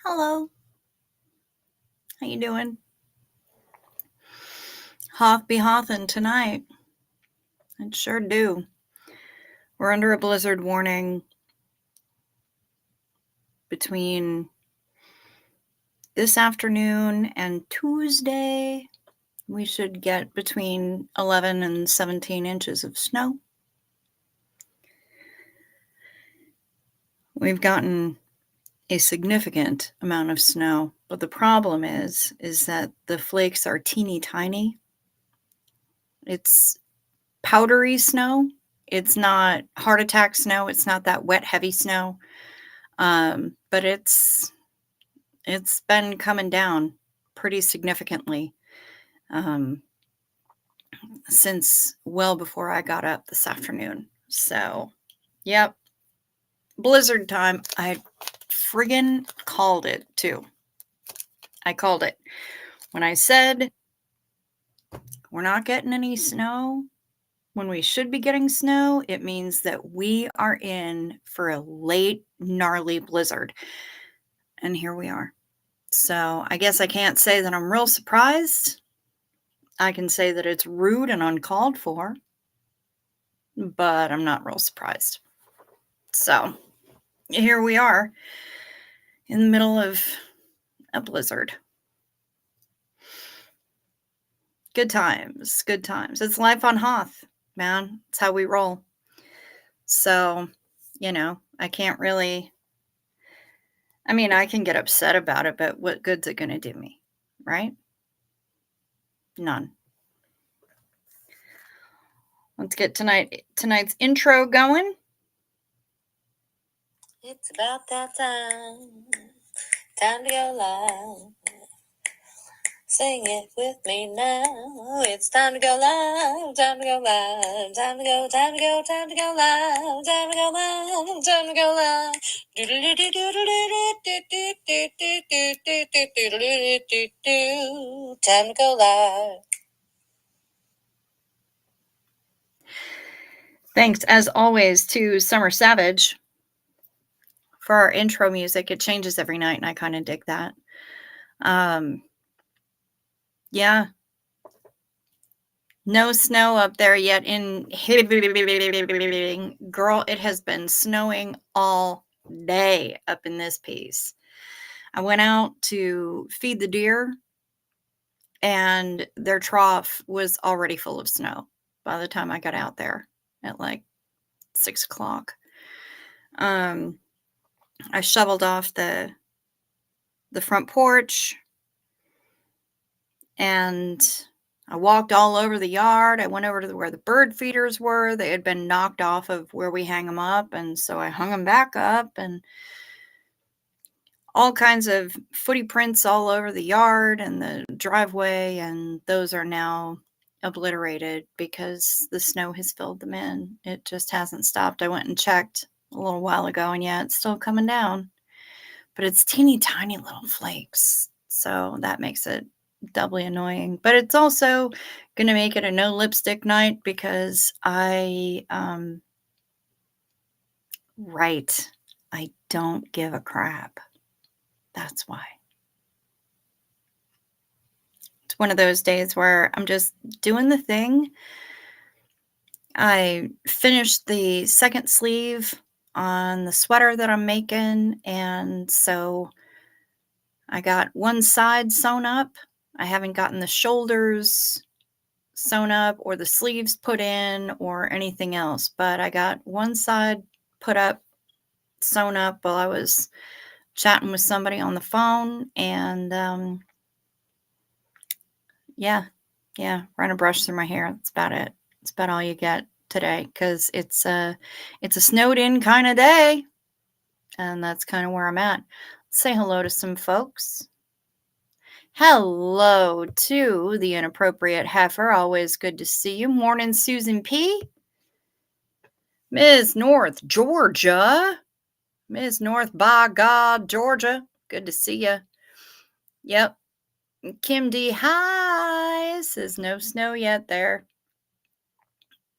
Hello. How you doing? Hoth be Hothin tonight. It sure do. We're under a blizzard warning between this afternoon and Tuesday. We should get between 11 and 17 inches of snow. We've gotten a significant amount of snow, but the problem is that the flakes are teeny tiny. It's powdery snow. It's not heart attack snow. It's not that wet, heavy snow. But it's been coming down pretty significantly since well before I got up this afternoon. So, yep, blizzard time. I friggin' called it too. I called it. When I said we're not getting any snow, when we should be getting snow, it means that we are in for a late, gnarly blizzard. And here we are. So I guess I can't say that I'm real surprised. I can say that it's rude and uncalled for, but I'm not real surprised. So here we are in the middle of a blizzard. Good times, good times. It's life on Hoth, man. It's how we roll. So, I can't really, I can get upset about it, but what good's it going to do me, right? None. Let's get tonight's intro going. It's about that time to go live. Sing it with me now. It's time to go live, time to go live, time to go, time to go, time to go live, time to go live, time to go live. Time to go live. Thanks, as always, to Summer Savage for our intro music. It changes every night, and I kind of dig that. Yeah. No snow up there yet in girl, it has been snowing all day up in this piece. I went out to feed the deer, and their trough was already full of snow by the time I got out there at like 6 o'clock. I shoveled off the front porch, and I walked all over the yard. I went over to where the bird feeders were. They had been knocked off of where we hang them up, and so I hung them back up, and all kinds of footy prints all over the yard and the driveway, and those are now obliterated because the snow has filled them in. It just hasn't stopped. I went and checked a little while ago, and yeah, it's still coming down, but it's teeny tiny little flakes, so that makes it doubly annoying. But it's also going to make it a no lipstick night because I don't give a crap. That's why. It's one of those days where I'm just doing the thing. I finished the second sleeve on the sweater that I'm making, and so I got one side sewn up. I haven't gotten the shoulders sewn up or the sleeves put in or anything else, but I got one side put up, sewn up while I was chatting with somebody on the phone, and run a brush through my hair. That's about it. That's about all you get today, because it's a snowed in kind of day, and that's kind of where I'm at. Let's say hello to some folks. Hello to the inappropriate heifer. Always good to see you. Morning, Susan P. Ms. North, Georgia. Ms. North, by God, Georgia. Good to see you. Yep. Kim D. Hi says no snow yet there.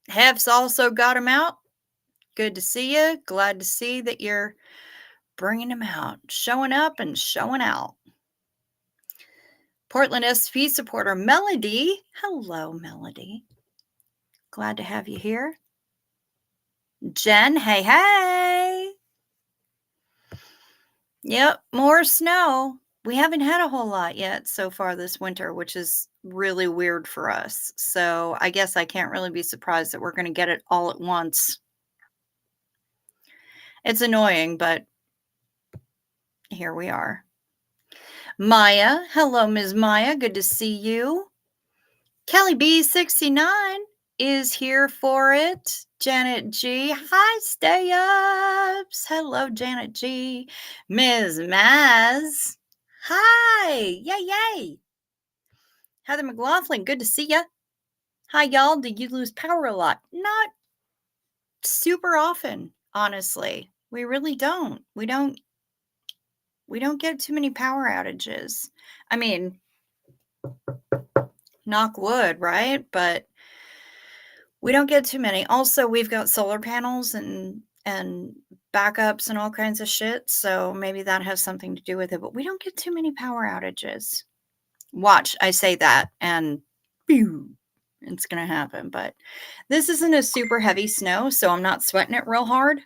Hef's also got him out. Good to see you. Glad to see that you're bringing them out, showing up and showing out. Portland SP supporter Melody. Hello, Melody. Glad to have you here. Jen, hey, hey. Yep, more snow. We haven't had a whole lot yet so far this winter, which is really weird for us. So I guess I can't really be surprised that we're going to get it all at once. It's annoying, but here we are. Maya, hello, Ms. Maya. Good to see you. Kelly B69 is here for it. Janet G. Hi, stay ups. Hello, Janet G. Ms. Maz. Hi. Yay, yay. Heather McLaughlin, good to see ya. Hi, y'all. Do you lose power a lot? Not super often, honestly. We really don't. We don't get too many power outages. I mean, knock wood, right? But we don't get too many. Also, we've got solar panels and backups and all kinds of shit, so maybe that has something to do with it, but we don't get too many power outages. Watch, I say that and pew, it's going to happen, but this isn't a super heavy snow, so I'm not sweating it real hard.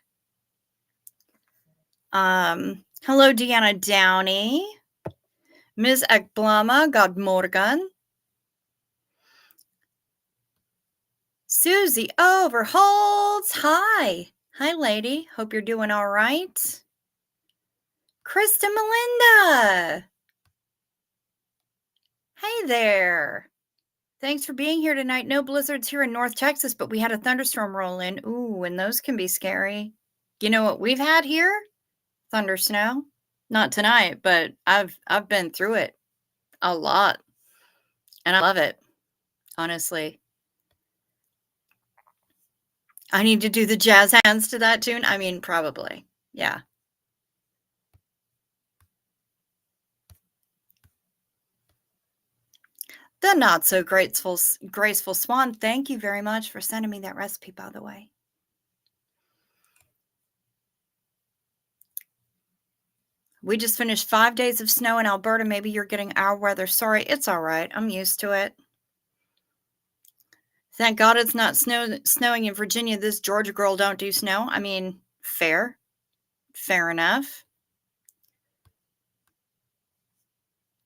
Hello, Deanna Downey. Ms. Ekblama, God Morgan. Susie Overholtz. Hi. Hi, lady. Hope you're doing all right. Krista Melinda. Hey there. Thanks for being here tonight. No blizzards here in North Texas, but we had a thunderstorm roll in. Ooh, and those can be scary. You know what we've had here? Thunder snow. Not tonight, but I've been through it a lot. And I love it, honestly. I need to do the jazz hands to that tune. I mean, probably. Yeah. The not so graceful swan. Thank you very much for sending me that recipe, by the way. We just finished 5 days of snow in Alberta. Maybe you're getting our weather. Sorry, it's all right. I'm used to it. Thank God it's not snowing in Virginia. This Georgia girl don't do snow. I mean, fair. Fair enough.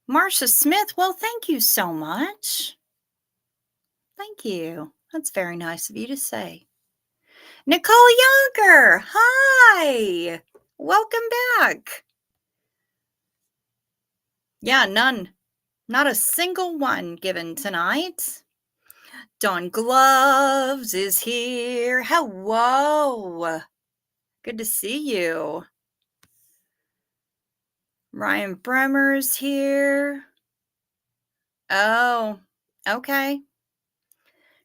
Marcia Smith, well, thank you so much. Thank you. That's very nice of you to say. Nicole Younger, hi. Welcome back. Yeah, none. Not a single one given tonight. Dawn Gloves is here. Hello. Good to see you. Ryan Bremer's here. Oh, okay.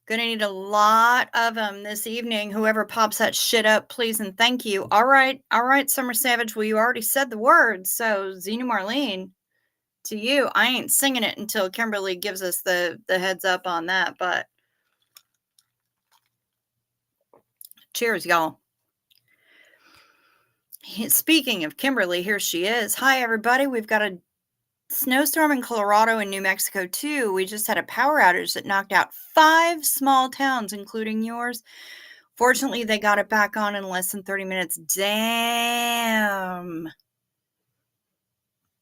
Gonna need a lot of them this evening. Whoever pops that shit up, please and thank you. All right, Summer Savage. Well, you already said the words, so Xena Marlene, to you. I ain't singing it until Kimberly gives us the heads up on that, but cheers, y'all. Speaking of Kimberly, here she is. Hi, everybody. We've got a snowstorm in Colorado and New Mexico, too. We just had a power outage that knocked out 5 small towns, including yours. Fortunately, they got it back on in less than 30 minutes. Damn.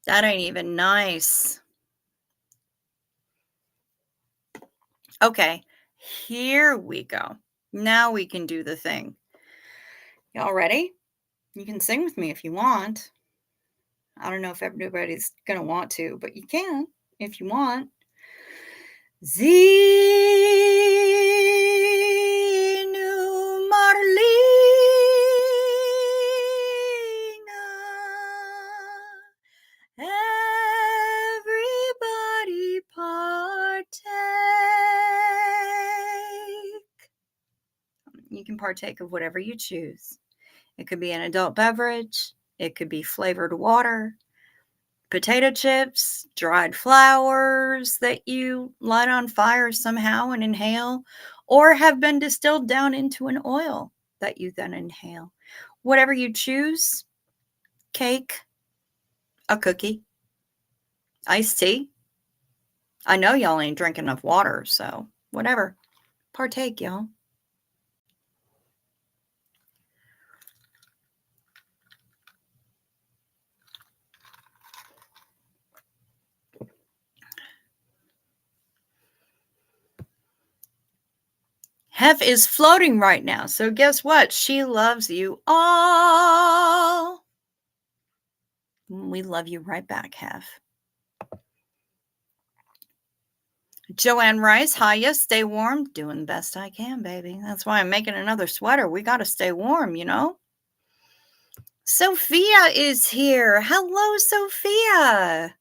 That ain't even nice. Okay, here we go. Now we can do the thing. Y'all ready? You can sing with me if you want. I don't know if everybody's going to want to, but you can if you want. Zinu Marlina, everybody partake. You can partake of whatever you choose. It could be an adult beverage. It could be flavored water, potato chips, dried flowers that you light on fire somehow and inhale, or have been distilled down into an oil that you then inhale. Whatever you choose, cake, a cookie, iced tea. I know y'all ain't drinking enough water, so whatever. Partake, y'all. Hef is floating right now, so guess what? She loves you all. We love you right back, Hef. Joanne Rice, hiya, stay warm. Doing the best I can, baby. That's why I'm making another sweater. We got to stay warm, you know? Sophia is here. Hello, Sophia.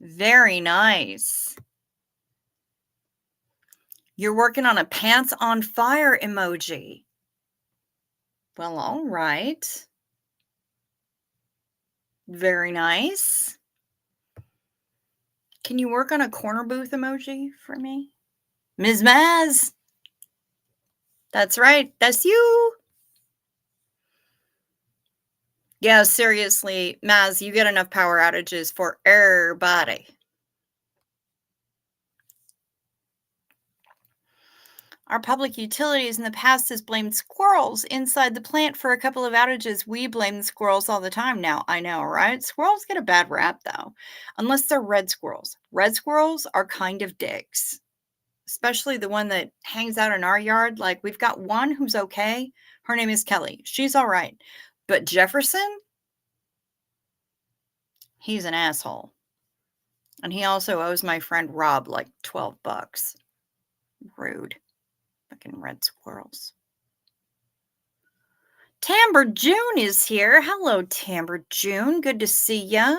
Very nice. You're working on a pants on fire emoji. Well, all right. Very nice. Can you work on a corner booth emoji for me? Ms. Maz. That's right. That's you. Yeah, seriously, Maz, you get enough power outages for everybody. Our public utilities in the past has blamed squirrels inside the plant for a couple of outages. We blame the squirrels all the time now. I know, right? Squirrels get a bad rap, though, unless they're red squirrels. Red squirrels are kind of dicks, especially the one that hangs out in our yard. Like, we've got one who's okay. Her name is Kelly. She's all right. But Jefferson, he's an asshole. And he also owes my friend Rob like $12. Rude. Fucking red squirrels. Timber June is here. Hello, Timber June. Good to see ya.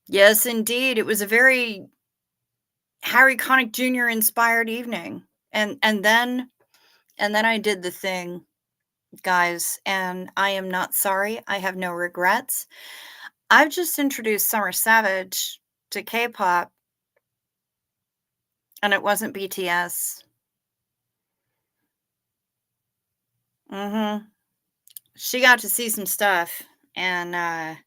Yes, indeed. It was a very Harry Connick Jr. inspired evening. And then I did the thing, guys, and I am not sorry. I have no regrets. I've just introduced Summer Savage to K-pop, and it wasn't BTS. She got to see some stuff, and I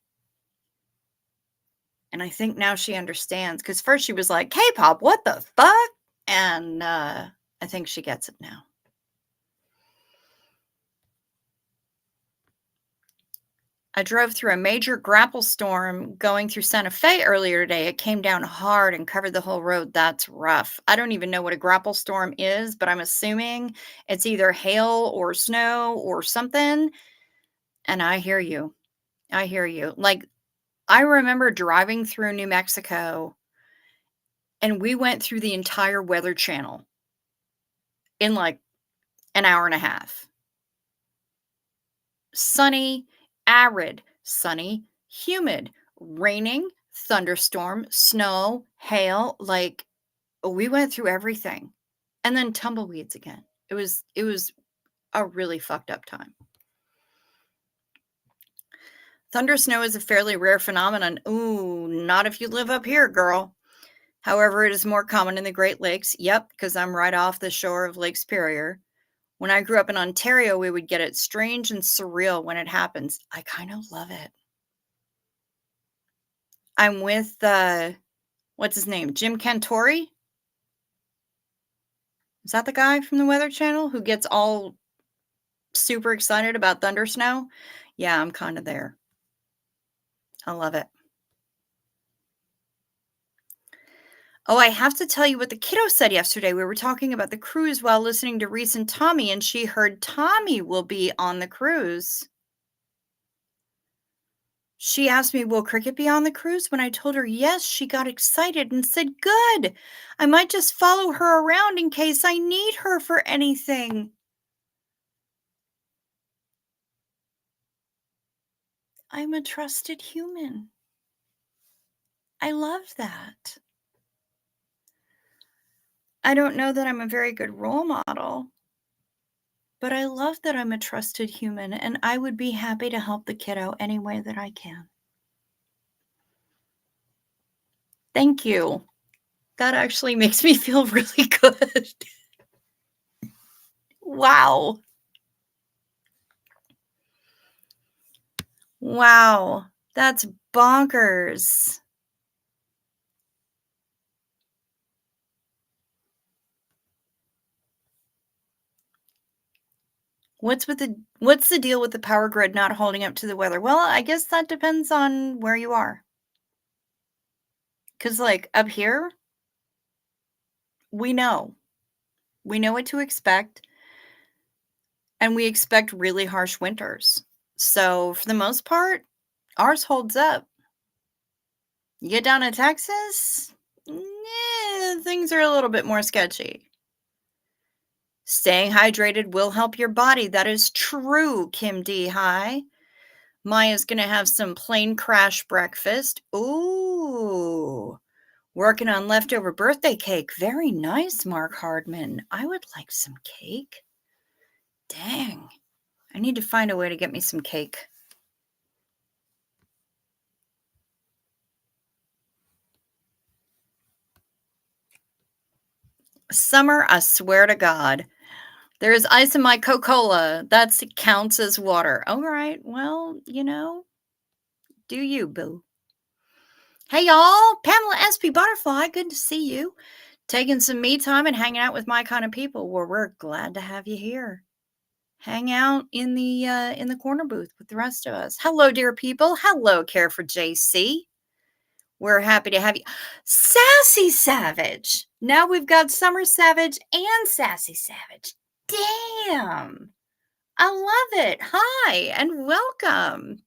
think now she understands, because first she was like, K-pop, what the fuck? And I think she gets it now. I drove through a major grapple storm going through Santa Fe earlier today. It came down hard and covered the whole road. That's rough. I don't even know what a grapple storm is, but I'm assuming it's either hail or snow or something. And I hear you. I hear you. Like, I remember driving through New Mexico, and we went through the entire Weather Channel in like an hour and a half. Sunny, arid, sunny, humid, raining, thunderstorm, snow, hail. Like, we went through everything. And then tumbleweeds again. It was a really fucked up time. Thunder snow is a fairly rare phenomenon. Ooh, not if you live up here, girl. However, it is more common in the Great Lakes. Yep, because I'm right off the shore of Lake Superior. When I grew up in Ontario, we would get it strange and surreal when it happens. I kind of love it. I'm with, what's his name? Jim Cantori? Is that the guy from the Weather Channel who gets all super excited about thunder snow? Yeah, I'm kind of there. I love it. Oh, I have to tell you what the kiddo said yesterday. We were talking about the cruise while listening to Reese and Tommy, and she heard Tommy will be on the cruise. She asked me, will Cricket be on the cruise? When I told her yes, she got excited and said, good. I might just follow her around in case I need her for anything. I'm a trusted human. I love that. I don't know that I'm a very good role model, but I love that I'm a trusted human, and I would be happy to help the kiddo any way that I can. Thank you. That actually makes me feel really good. Wow. Wow, that's bonkers. What's the deal with the power grid not holding up to the weather? Well, I guess that depends on where you are. Cause like, up here, we know. We know what to expect, and we expect really harsh winters. So, for the most part, ours holds up. You get down to Texas, things are a little bit more sketchy. Staying hydrated will help your body. That is true, Kim D. Hi. Maya's gonna have some plain crash breakfast. Ooh, working on leftover birthday cake. Very nice, Mark Hardman. I would like some cake. Dang. I need to find a way to get me some cake. Summer, I swear to God. There is ice in my Coca-Cola. That counts as water. All right. Well, do you, boo? Hey, y'all. Pamela SP Butterfly. Good to see you. Taking some me time and hanging out with my kind of people. Well, we're glad to have you here. Hang out in the corner booth with the rest of us. Hello, dear people. Hello, Care for JC. We're happy to have you. Sassy Savage. Now we've got Summer Savage and Sassy Savage. Damn. I love it. Hi and welcome.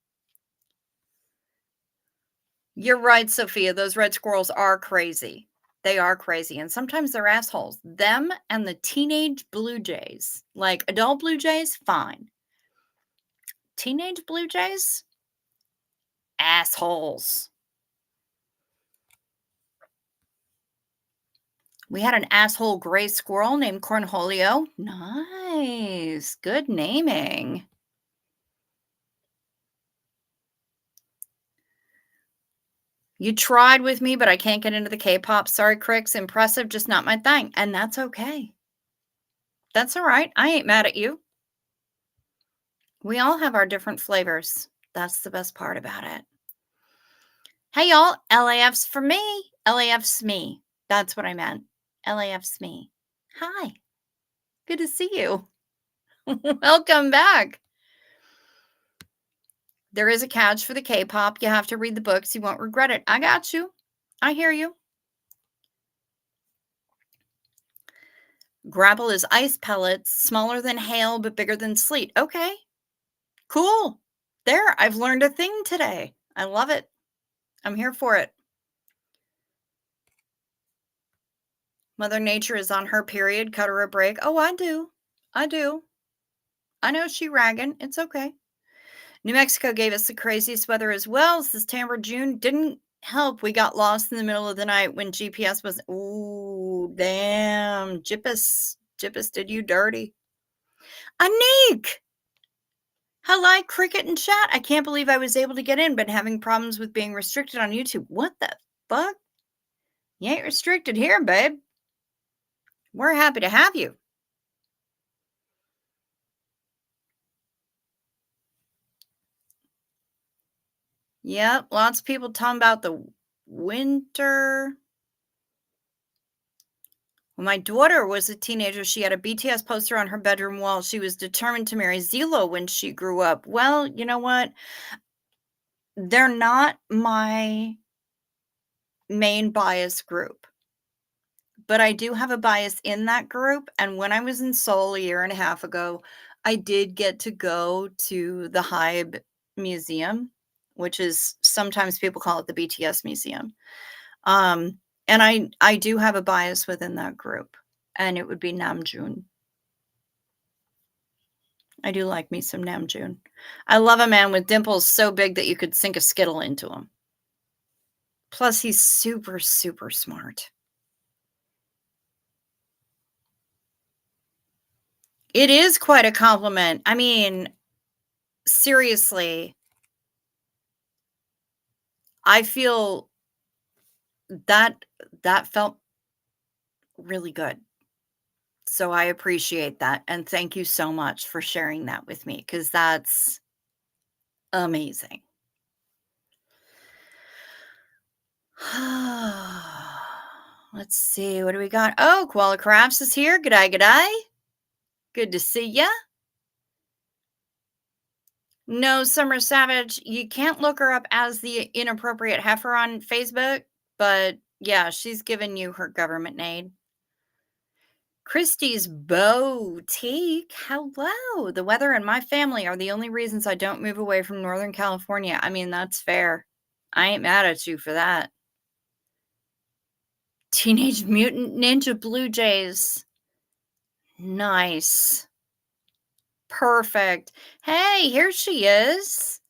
You're right, Sophia. Those red squirrels are crazy. They are crazy. And sometimes they're assholes. Them and the teenage blue jays. Like adult blue jays, fine. Teenage blue jays, assholes. We had an asshole gray squirrel named Cornholio. Nice. Good naming. You tried with me, but I can't get into the K-pop. Sorry, Cricks. Impressive, just not my thing. And that's okay. That's all right. I ain't mad at you. We all have our different flavors. That's the best part about it. Hey, y'all. LAF's for me. LAF's me. That's what I meant. LAF's me. Hi. Good to see you. Welcome back. There is a catch for the K-pop. You have to read the books. You won't regret it. I got you. I hear you. Grapple is ice pellets, smaller than hail, but bigger than sleet. Okay. Cool. There, I've learned a thing today. I love it. I'm here for it. Mother Nature is on her period. Cut her a break. Oh, I do. I do. I know she ragging. It's okay. New Mexico gave us the craziest weather as well. September, June didn't help. We got lost in the middle of the night when GPS was. Ooh, damn. Jippus. Jippus did you dirty. Anik! Hello, Cricket and chat. I can't believe I was able to get in, but having problems with being restricted on YouTube. What the fuck? You ain't restricted here, babe. We're happy to have you. Yep, lots of people talking about the winter. When my daughter was a teenager, she had a BTS poster on her bedroom wall. She was determined to marry Zilo when she grew up. Well, you know what? They're not my main bias group, but I do have a bias in that group. And when I was in Seoul a year and a half ago, I did get to go to the Hybe Museum, which is sometimes people call it the BTS Museum. And I do have a bias within that group, and it would be Namjoon. I do like me some Namjoon. I love a man with dimples so big that you could sink a skittle into him. Plus, he's super, super smart. It is quite a compliment. I mean, seriously, I feel that felt really good. So I appreciate that, and thank you so much for sharing that with me, because that's amazing. Let's see, what do we got? Oh, Koala Crafts is here. G'day, g'day. Good to see ya. No, Summer Savage, you can't look her up as the inappropriate heifer on Facebook, but yeah, she's giving you her government name. Christie's Boutique. Hello. The weather and my family are the only reasons I don't move away from Northern California. I mean, that's fair. I ain't mad at you for that. Teenage Mutant Ninja Blue Jays. Nice. Perfect. Hey, here she is.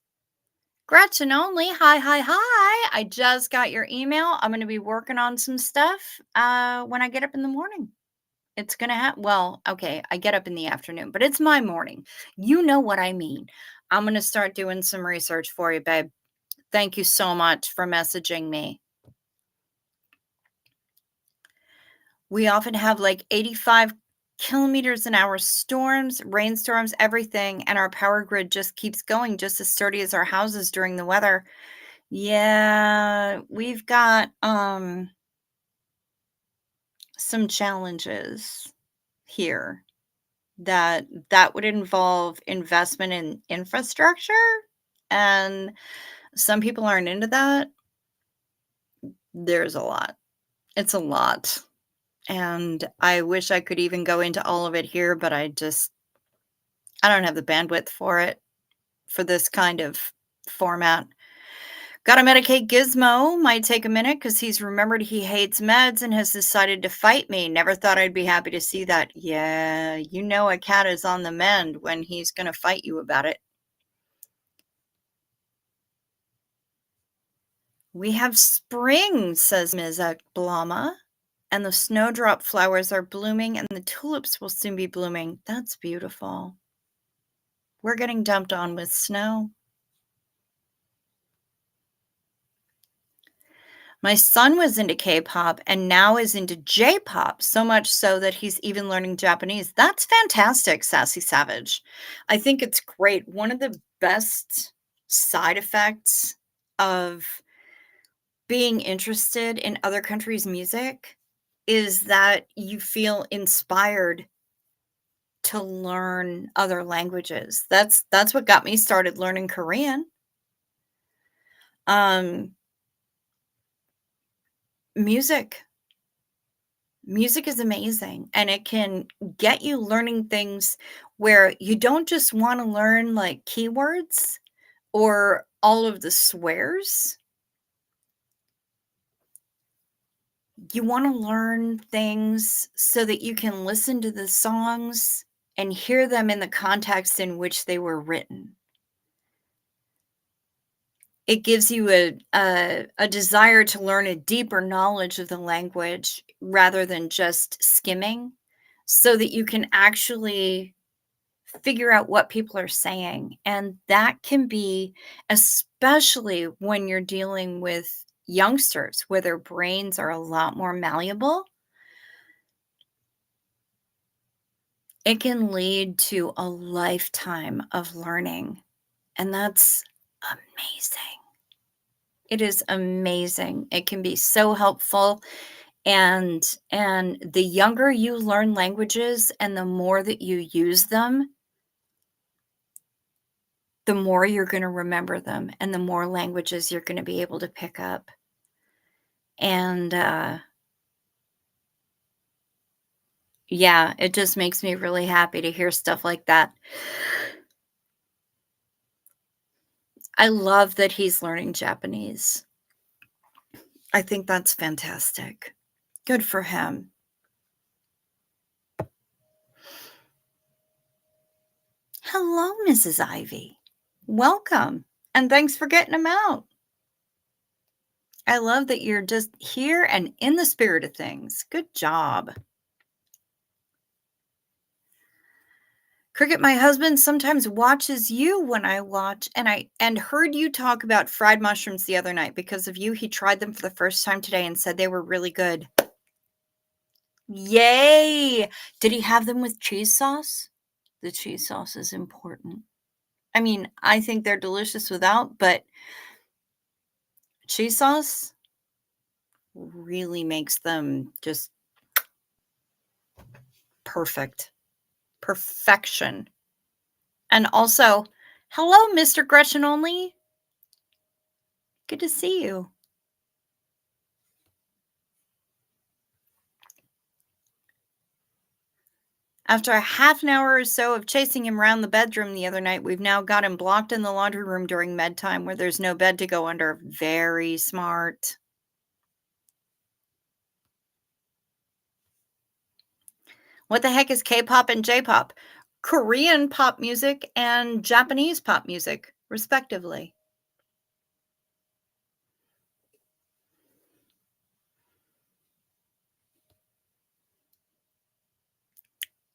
Gretchen only. Hi, hi, hi. I just got your email. I'm going to be working on some stuff when I get up in the morning. It's going to happen. Well, okay, I get up in the afternoon, but it's my morning. You know what I mean. I'm going to start doing some research for you, babe. Thank you so much for messaging me. We often have like 85 kilometers an hour storms, rainstorms, everything, and our power grid just keeps going just as sturdy as our houses during the weather. Yeah, we've got some challenges here that would involve investment in infrastructure, and some people aren't into that. There's a lot. It's a lot. And I wish I could even go into all of it here, but I don't have the bandwidth for it for this kind of format. Gotta medicate Gizmo. Might take a minute because he's remembered he hates meds and has decided to fight me. Never thought I'd be happy to see that. Yeah, you know a cat is on the mend when he's gonna fight you about it. We have spring, says Ms. Blama, and the snowdrop flowers are blooming and the tulips will soon be blooming. That's beautiful. We're getting dumped on with snow. My son was into K-pop and now is into J-pop, so much so that he's even learning Japanese. That's fantastic, Sassy Savage. I think it's great. One of the best side effects of being interested in other countries' music is that you feel inspired to learn other languages. That's what got me started learning Korean. Um, music. Music is amazing, and it can get you learning things where you don't just wanna learn, like, keywords or all of the swears. You wanna learn things so that you can listen to the songs and hear them in the context in which they were written. It gives you a desire to learn a deeper knowledge of the language rather than just skimming, so that you can actually figure out what people are saying, and that can be, especially when you're dealing with youngsters where their brains are a lot more malleable, it can lead to a lifetime of learning, and that's amazing. It is amazing. It can be so helpful, and the younger you learn languages and the more that you use them, the more you're gonna remember them and the more languages you're gonna be able to pick up. And, yeah, it just makes me really happy to hear stuff like that. I love that he's learning Japanese. I think that's fantastic. Good for him. Hello, Mrs. Ivy. Welcome, and thanks for getting them out. I love that you're just here and in the spirit of things. Good job. Cricket, my husband sometimes watches you when I watch, and heard you talk about fried mushrooms the other night. Because of you, he tried them for the first time today and said they were really good. Yay! Did he have them with cheese sauce? The cheese sauce is important. I mean, I think they're delicious without, but cheese sauce? really makes them just perfect. Perfection. And also, hello, Mr. Gretchen Only. Good to see you. After a half an hour or so of chasing him around the bedroom the other night, we've now got him blocked in the laundry room during med time where there's no bed to go under. Very smart. What the heck is K-pop and J-pop? Korean pop music and Japanese pop music, respectively.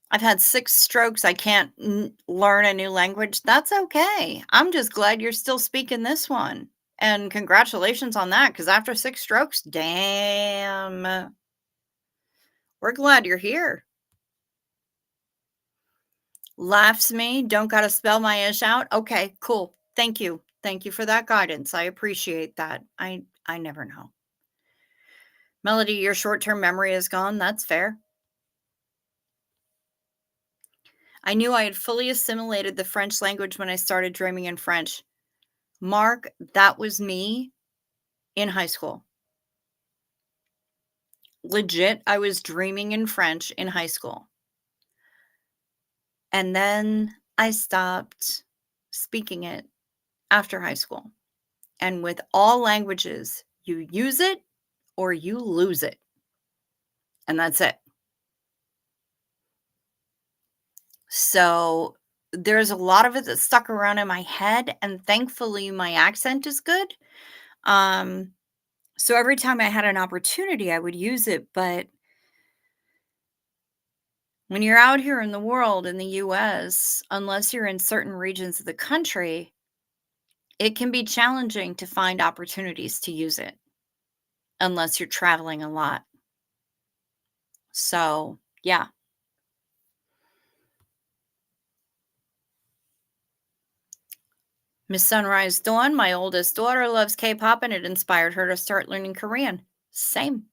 I've had 6 strokes. I can't learn a new language. That's okay. I'm just glad you're still speaking this one. And congratulations on that, because after 6 strokes, damn, we're glad you're here. Laughs me, don't gotta spell my ish out. Okay, cool. Thank you. Thank you for that guidance. I appreciate that. I never know. Melody, your short-term memory is gone. That's fair. I knew I had fully assimilated the French language when I started dreaming in French. Mark, that was me in high school. Legit, I was dreaming in French in high school. And then I stopped speaking it after high school. And with all languages, you use it or you lose it. And that's it. So there's a lot of it that stuck around in my head, and thankfully my accent is good. Um, so every time I had an opportunity, I would use it. But when you're out here in the world in the US, unless you're in certain regions of the country, it can be challenging to find opportunities to use it unless you're traveling a lot. So, yeah. Miss Sunrise Dawn, my oldest daughter, loves K-pop and it inspired her to start learning Korean. Same.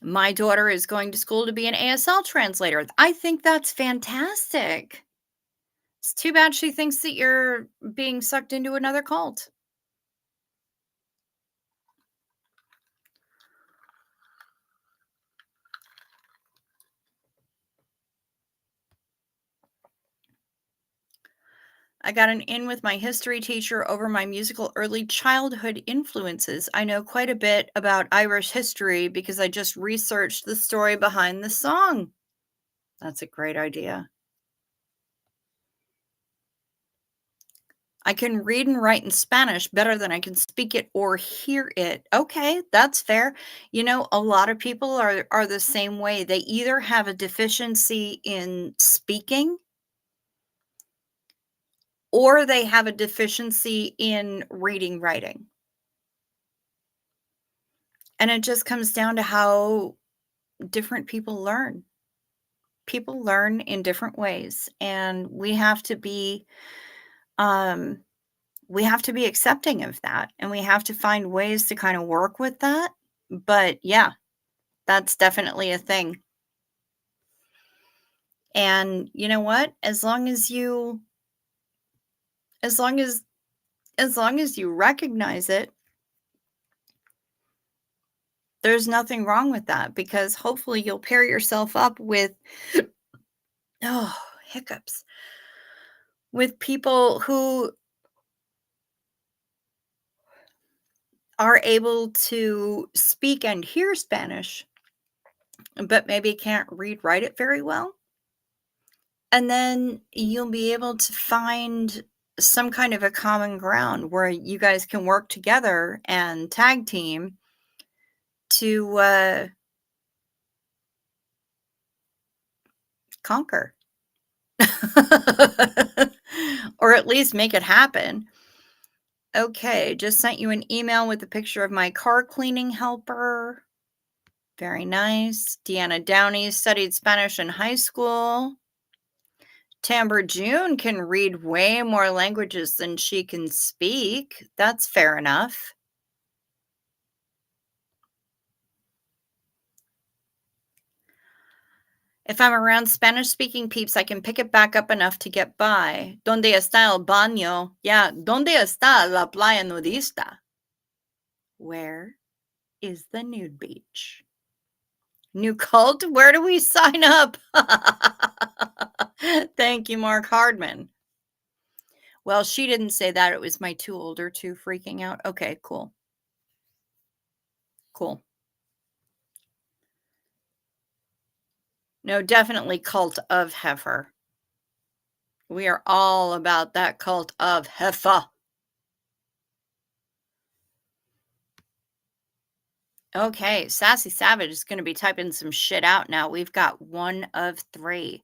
My daughter is going to school to be an ASL translator. I think that's fantastic. It's too bad she thinks that you're being sucked into another cult. I got an in with my history teacher over my musical early childhood influences. I know quite a bit about Irish history because I just researched the story behind the song. That's a great idea. I can read and write in Spanish better than I can speak it or hear it. Okay, that's fair. You know, a lot of people are the same way. They either have a deficiency in speaking or they have a deficiency in reading writing. And it just comes down to how different people learn. People learn in different ways and um we have to be accepting of that and we have to find ways to kind of work with that. But yeah, that's definitely a thing. And you know what? As long as as long as you recognize it, there's nothing wrong with that because hopefully you'll pair yourself up with oh, hiccups. With people who are able to speak and hear Spanish, but maybe can't read write it very well. And then you'll be able to find some kind of a common ground where you guys can work together and tag team to conquer or at least make it happen. Okay, just sent you an email with a picture of my car cleaning helper. Very nice. Deanna Downey studied Spanish in high school. Timbre June can read way more languages than she can speak. That's fair enough. If I'm around Spanish speaking peeps, I can pick it back up enough to get by. ¿Dónde está el baño? Yeah, ¿dónde está la playa nudista? Where is the nude beach? New cult? Where do we sign up? Thank you, Mark Hardman. Well, she didn't say that. It was my 2 older 2 freaking out. Okay, cool. Cool. No, definitely cult of heifer. We are all about that cult of heifer. Okay, Sassy Savage is going to be typing some shit out now. We've got 1 of 3.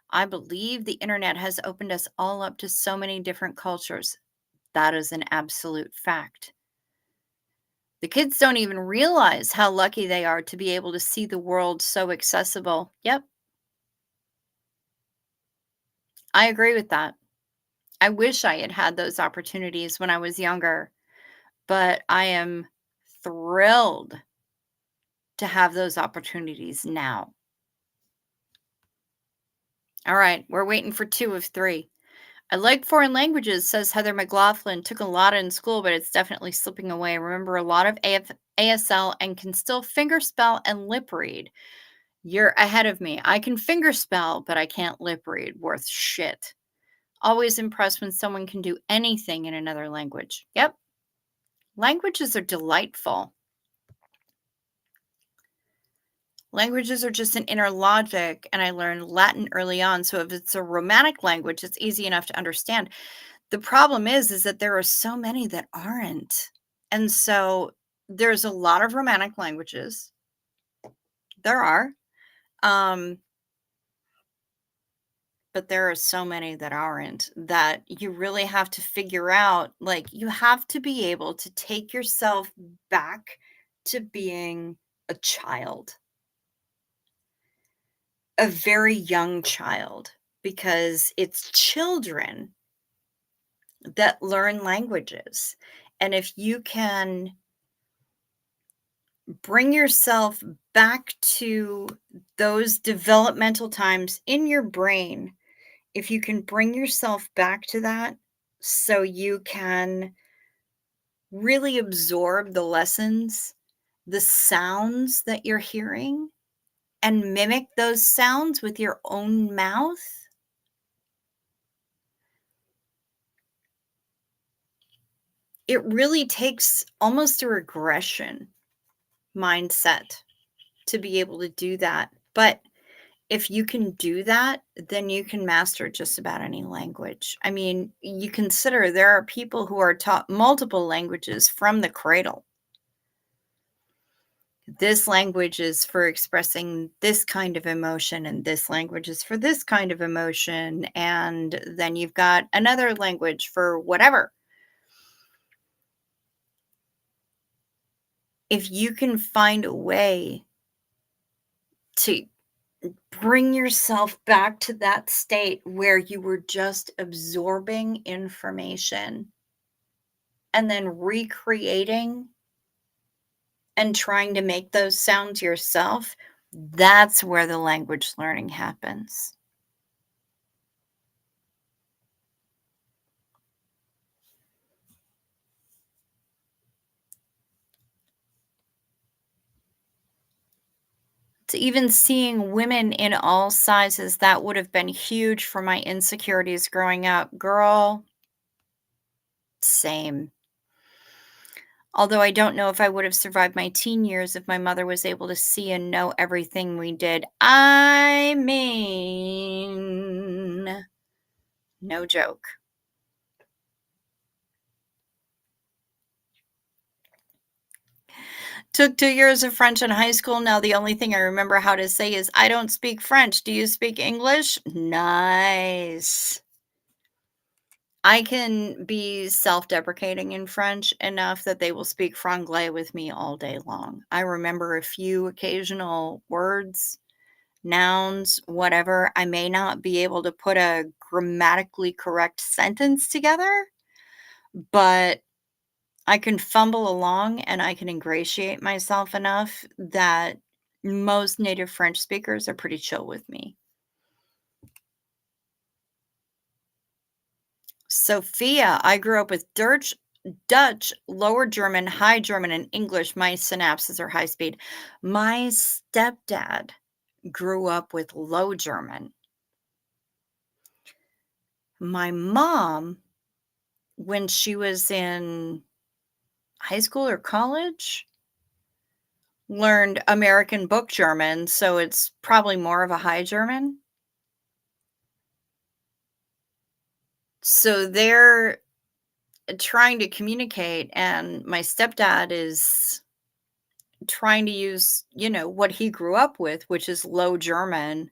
I believe the internet has opened us all up to so many different cultures. That is an absolute fact. The kids don't even realize how lucky they are to be able to see the world so accessible. Yep, I agree with that. I wish I had had those opportunities when I was younger, but I am thrilled to have those opportunities now. All right, we're waiting for 2 of 3. I like foreign languages, says Heather McLaughlin. Took a lot in school, but it's definitely slipping away. I remember a lot of ASL and can still fingerspell and lip read. You're ahead of me. I can fingerspell, but I can't lip read. Worth shit. Always impressed when someone can do anything in another language. Yep. Languages are delightful. Languages are just an inner logic, and I learned Latin early on, so if it's a romantic language, it's easy enough to understand. The problem is that there are so many that aren't. And so there's a lot of romantic languages. There are. Um, but there are so many that aren't, that you really have to figure out, like, you have to be able to take yourself back to being a child, a very young child, because it's children that learn languages. And if you can bring yourself back to those developmental times in your brain, if you can bring yourself back to that so you can really absorb the lessons, the sounds that you're hearing, and mimic those sounds with your own mouth, it really takes almost a regression mindset to be able to do that. But if you can do that, then you can master just about any language. I mean, you consider there are people who are taught multiple languages from the cradle. This language is for expressing this kind of emotion, and this language is for this kind of emotion. And then you've got another language for whatever. If you can find a way to bring yourself back to that state where you were just absorbing information and then recreating and trying to make those sounds yourself, that's where the language learning happens. To even seeing women in all sizes, that would have been huge for my insecurities growing up. Girl, same. Although I don't know if I would have survived my teen years if my mother was able to see and know everything we did. I mean, no joke. Took 2 years of French in high school. Now the only thing I remember how to say is, "I don't speak French. Do you speak English?" Nice. I can be self-deprecating in French enough that they will speak franglais with me all day long. I remember a few occasional words. nouns, whatever. I may not be able to put a grammatically correct sentence together, but I can fumble along and I can ingratiate myself enough that most native French speakers are pretty chill with me. Sophia, I grew up with Dutch, Lower German, High German, and English. My synapses are high speed. My stepdad grew up with Low German. My mom, when she was in high school or college, learned American Book German, so it's probably more of a High German. So they're trying to communicate, and my stepdad is trying to use, what he grew up with, which is Low German.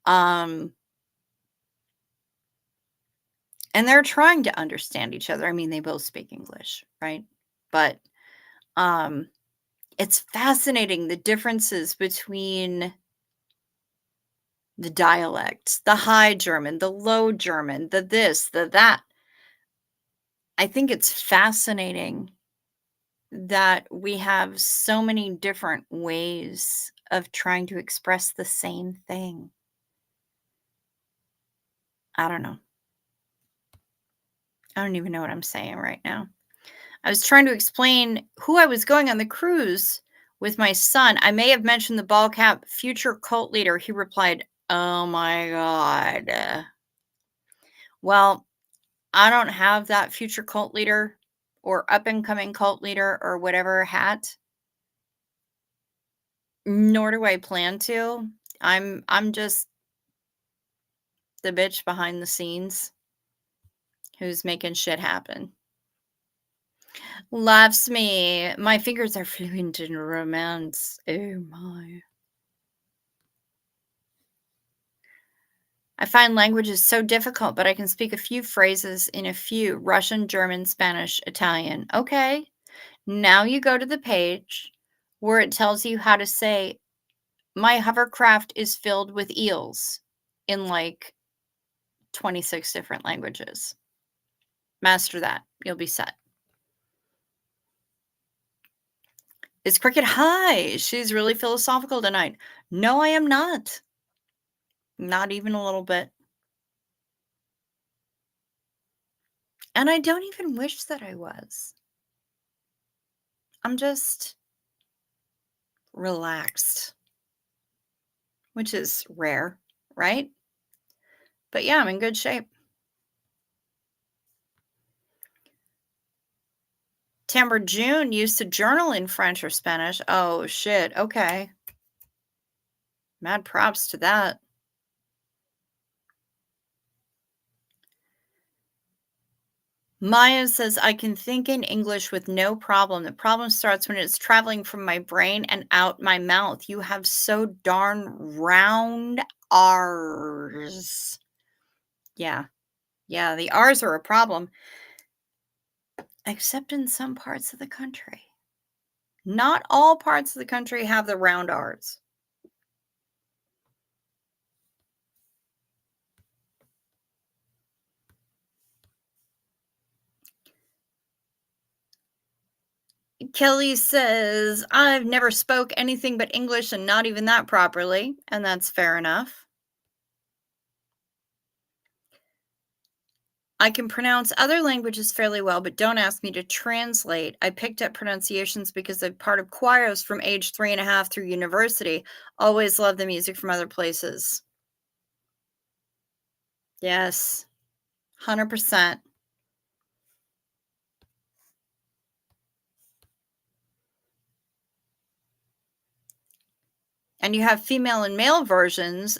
Um, and they're trying to understand each other. I mean, they both speak English, right? But um, it's fascinating the differences between the dialects, the High German, the Low German, the this, the that. I think it's fascinating that we have so many different ways of trying to express the same thing. I don't know. I don't even know what I'm saying right now. I was trying to explain who I was going on the cruise with my son. I may have mentioned the ball cap future cult leader. He replied, "Oh my God." Well, I don't have that future cult leader or up and coming cult leader or whatever hat, nor do I plan to. I'm just the bitch behind the scenes who's making shit happen. Loves me. My fingers are fluent in romance. Oh my. I find languages so difficult, but I can speak a few phrases in a few Russian, German, Spanish, Italian. Okay. Now you go to the page where it tells you how to say, my hovercraft is filled with eels in like 26 different languages. Master that. You'll be set. Is Cricket hi? She's really philosophical tonight. No, I am not. Not even a little bit. And I don't even wish that I was. I'm just relaxed, which is rare, right? But yeah, I'm in good shape. Tamber June used to journal in French or Spanish. Oh, shit. Okay. Mad props to that. Maya says, I can think in English with no problem. The problem starts when it's traveling from my brain and out my mouth. You have so darn round R's. Yeah. Yeah, the R's are a problem, except in some parts of the country. Not all parts of the country have the round R's. Kelly says, I've never spoke anything but English and not even that properly, and that's fair enough. I can pronounce other languages fairly well, but don't ask me to translate. I picked up pronunciations because I'm part of choirs from age 3.5 through university. Always love the music from other places. Yes, 100%. And you have female and male versions,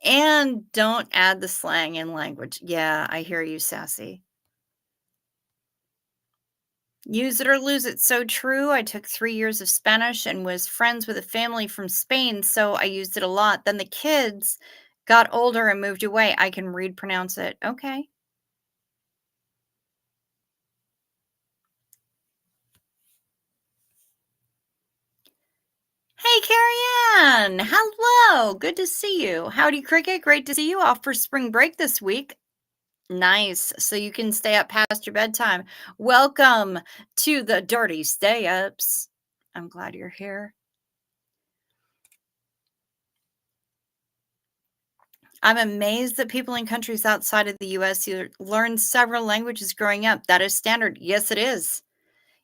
and don't add the slang in language. Yeah, I hear you, sassy. Use it or lose it. So true. I took 3 years of Spanish and was friends with a family from Spain, so I used it a lot. Then the kids got older and moved away. I can read, pronounce it. Okay. Hey, Carrie Ann. Hello. Good to see you. Howdy, Cricket. Great to see you off for spring break this week. Nice. So you can stay up past your bedtime. Welcome to the Dirty Stay Ups. I'm glad you're here. I'm amazed that people in countries outside of the US learn several languages growing up. That is standard. Yes, it is.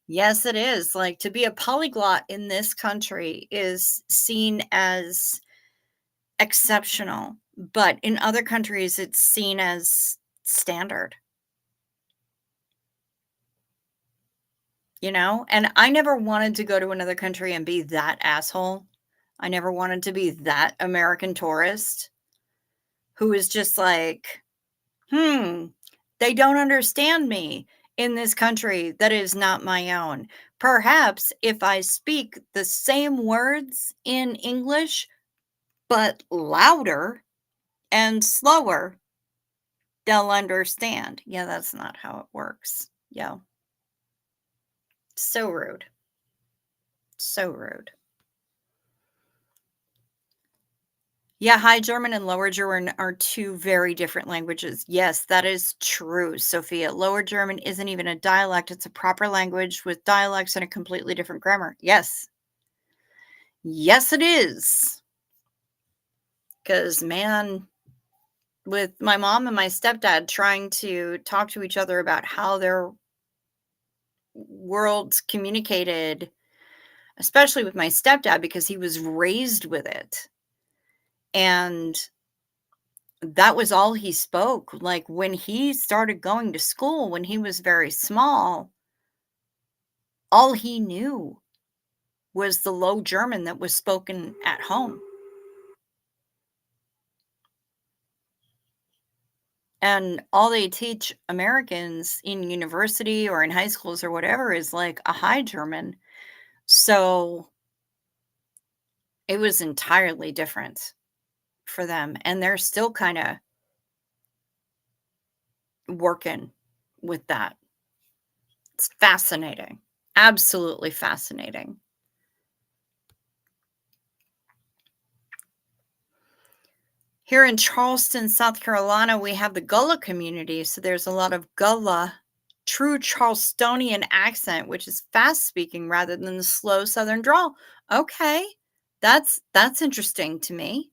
Yes, it is. Like to be a polyglot in this country is seen as exceptional, but in other countries, it's seen as standard, you know? And I never wanted to go to another country and be that asshole. I never wanted to be that American tourist who is just like, hmm, they don't understand me in this country that is not my own. Perhaps if I speak the same words in English, but louder and slower, they'll understand. Yeah, that's not how it works. Yeah. So rude. So rude. Yeah, High German and Lower German are two very different languages. Yes, that is true, Sophia. Lower German isn't even a dialect, it's a proper language with dialects and a completely different grammar. Yes. Yes, it is. Because, man, with my mom and my stepdad trying to talk to each other about how their worlds communicated, especially with my stepdad because he was raised with it. And that was all he spoke. Like when he started going to school when he was very small, all he knew was the Low German that was spoken at home. And all they teach Americans in university or in high schools or whatever is like a High German. So it was entirely different for them. And they're still kind of working with that. It's fascinating. Absolutely fascinating. Here in Charleston, South Carolina, we have the Gullah community. So there's a lot of Gullah, true Charlestonian accent, which is fast speaking rather than the slow Southern drawl. Okay. That's interesting to me.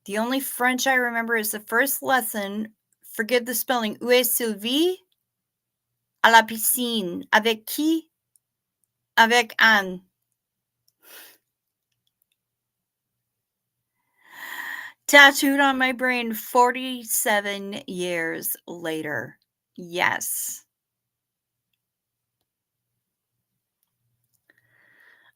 The only French I remember is the first lesson. Forgive the spelling. Où est Sylvie? À la piscine. Avec qui? Avec Anne. Tattooed on my brain 47 years later. Yes.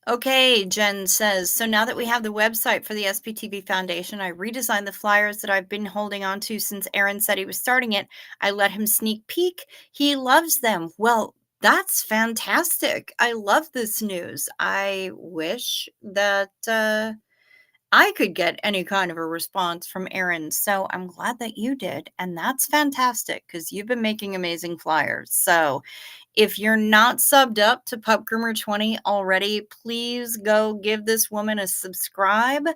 Okay, Jen says, so now that we have the website for the SPTV Foundation, I redesigned the flyers that I've been holding on to since Aaron said he was starting it. I let him sneak peek. He loves them. Well, that's fantastic. I love this news. I wish that I could get any kind of a response from Aaron. So I'm glad that you did. And that's fantastic because you've been making amazing flyers. So if you're not subbed up to Pup Groomer 20 already, please go give this woman a subscribe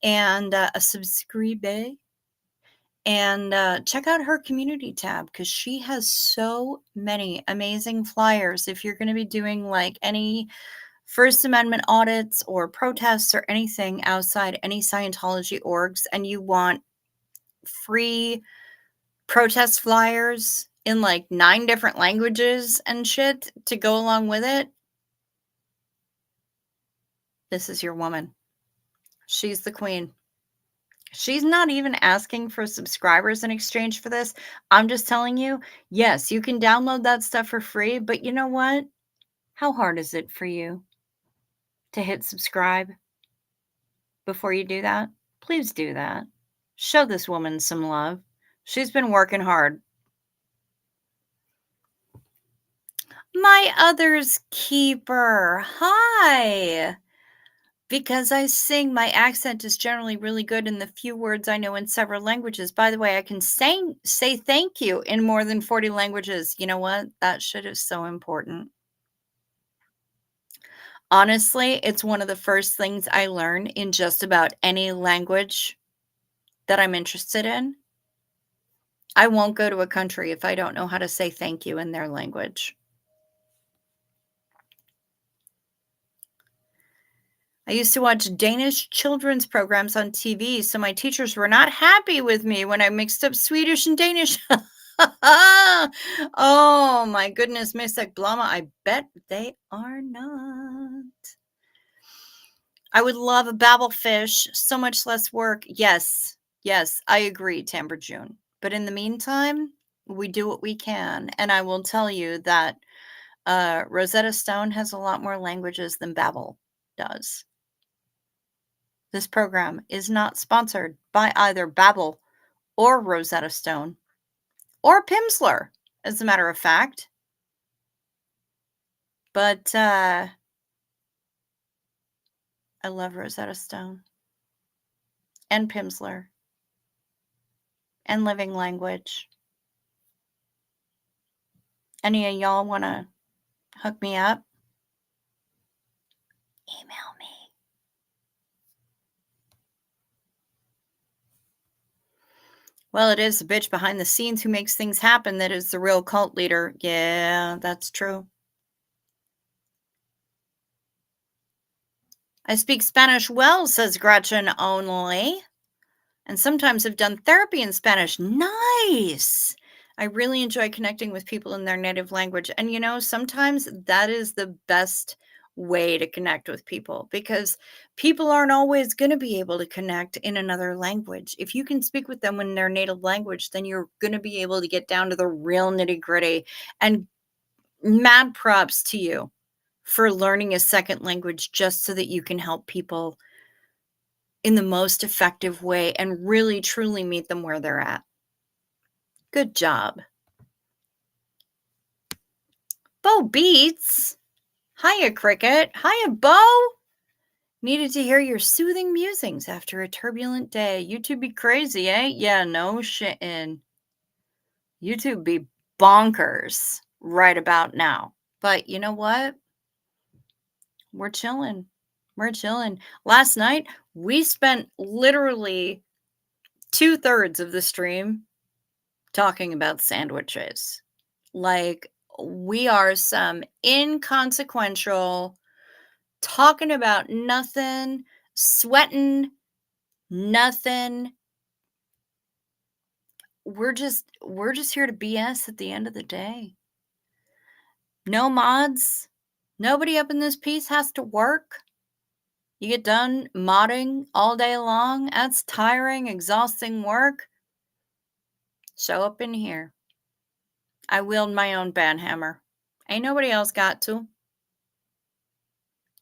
and a subscribe and check out her community tab because she has so many amazing flyers. If you're going to be doing like any First Amendment audits or protests or anything outside any Scientology orgs and you want free protest flyers in like 9 different languages and shit to go along with it, this is your woman. She's the queen. She's not even asking for subscribers in exchange for this. I'm just telling you, yes, you can download that stuff for free, but you know what? How hard is it for you to hit subscribe before you do that? Please do that. Show this woman some love. She's been working hard. My other's keeper. Hi. Because I sing, my accent is generally really good in the few words I know in several languages. By the way, I can say thank you in more than 40 languages. You know what? That shit is so important. Honestly, it's one of the first things I learn in just about any language that I'm interested in. I won't go to a country if I don't know how to say thank you in their language. I used to watch Danish children's programs on TV, so my teachers were not happy with me when I mixed up Swedish and Danish. Oh my goodness, Misak Blama, I bet they are not. I would love a babble fish, so much less work. Yes, yes, I agree, Timber June. But in the meantime, we do what we can. And I will tell you that Rosetta Stone has a lot more languages than Babel does. This program is not sponsored by either Babel or Rosetta Stone or Pimsleur, as a matter of fact. But I love Rosetta Stone and Pimsleur and Living Language. Any of y'all want to hook me up? Email me. Well, it is the bitch behind the scenes who makes things happen that is the real cult leader. Yeah, that's true. I speak Spanish well, says Gretchen only. And sometimes have done therapy in Spanish. Nice. I really enjoy connecting with people in their native language. And, you know, sometimes that is the best way to connect with people because people aren't always going to be able to connect in another language. If you can speak with them in their native language, then you're going to be able to get down to the real nitty gritty. And mad props to you for learning a second language just so that you can help people in the most effective way and really truly meet them where they're at. Good job. Bo Beats. Hiya, Cricket. Hiya, Bo. Needed to hear your soothing musings after a turbulent day. YouTube be crazy, eh? Yeah, no shittin'. YouTube be bonkers right about now. But you know what? We're chilling. We're chilling. Last night, we spent literally 2/3 of the stream talking about sandwiches. Like, we are some inconsequential, talking about nothing, sweating nothing. We're just here to BS at the end of the day. No mods. Nobody up in this piece has to work. You get done modding all day long. That's tiring, exhausting work. Show up in here. I wield my own banhammer. Ain't nobody else got to.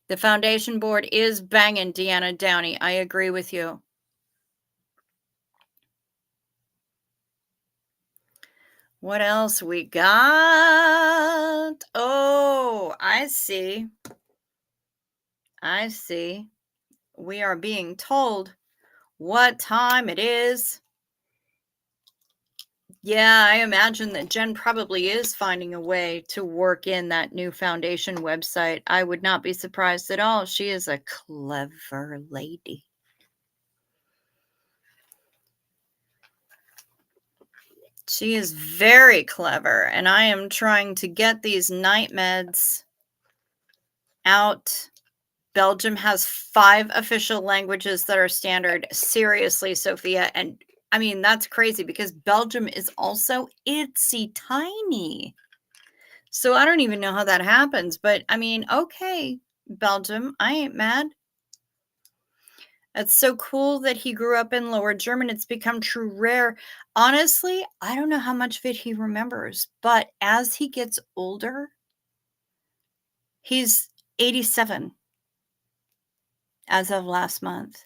The foundation board is banging, Deanna Downey. I agree with you. What else we got? Oh, I see. I see. We are being told what time it is. Yeah, I imagine that Jen probably is finding a way to work in that new foundation website. I would not be surprised at all. She is a clever lady. She is very clever, and I am trying to get these night meds out. Belgium has 5 official languages that are standard. Seriously, Sophia. And I mean, that's crazy because Belgium is also itsy tiny. So I don't even know how that happens. But I mean, okay, Belgium, I ain't mad. It's so cool that he grew up in Lower German. It's become true rare. Honestly, I don't know how much of it he remembers. But as he gets older, he's 87 as of last month.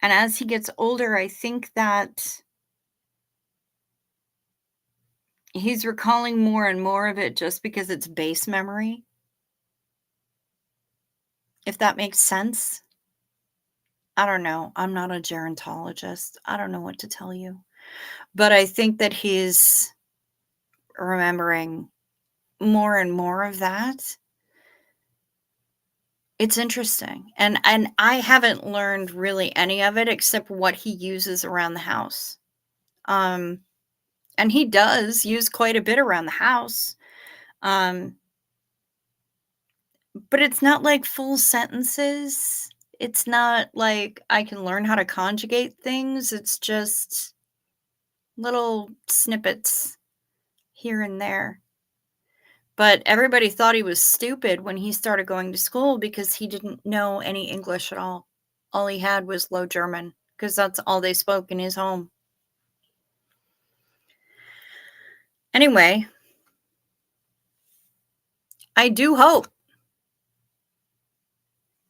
And as he gets older, I think that he's recalling more and more of it just because it's base memory. If that makes sense. I don't know. I'm not a gerontologist. I don't know what to tell you. But I think that he's remembering more and more of that. It's interesting, and I haven't learned really any of it except what he uses around the house. Um, and he does use quite a bit around the house. Um, but it's not like full sentences. It's not like I can learn how to conjugate things. It's just little snippets here and there. But everybody thought he was stupid when he started going to school because he didn't know any English at all. All he had was Low German because that's all they spoke in his home. Anyway, I do hope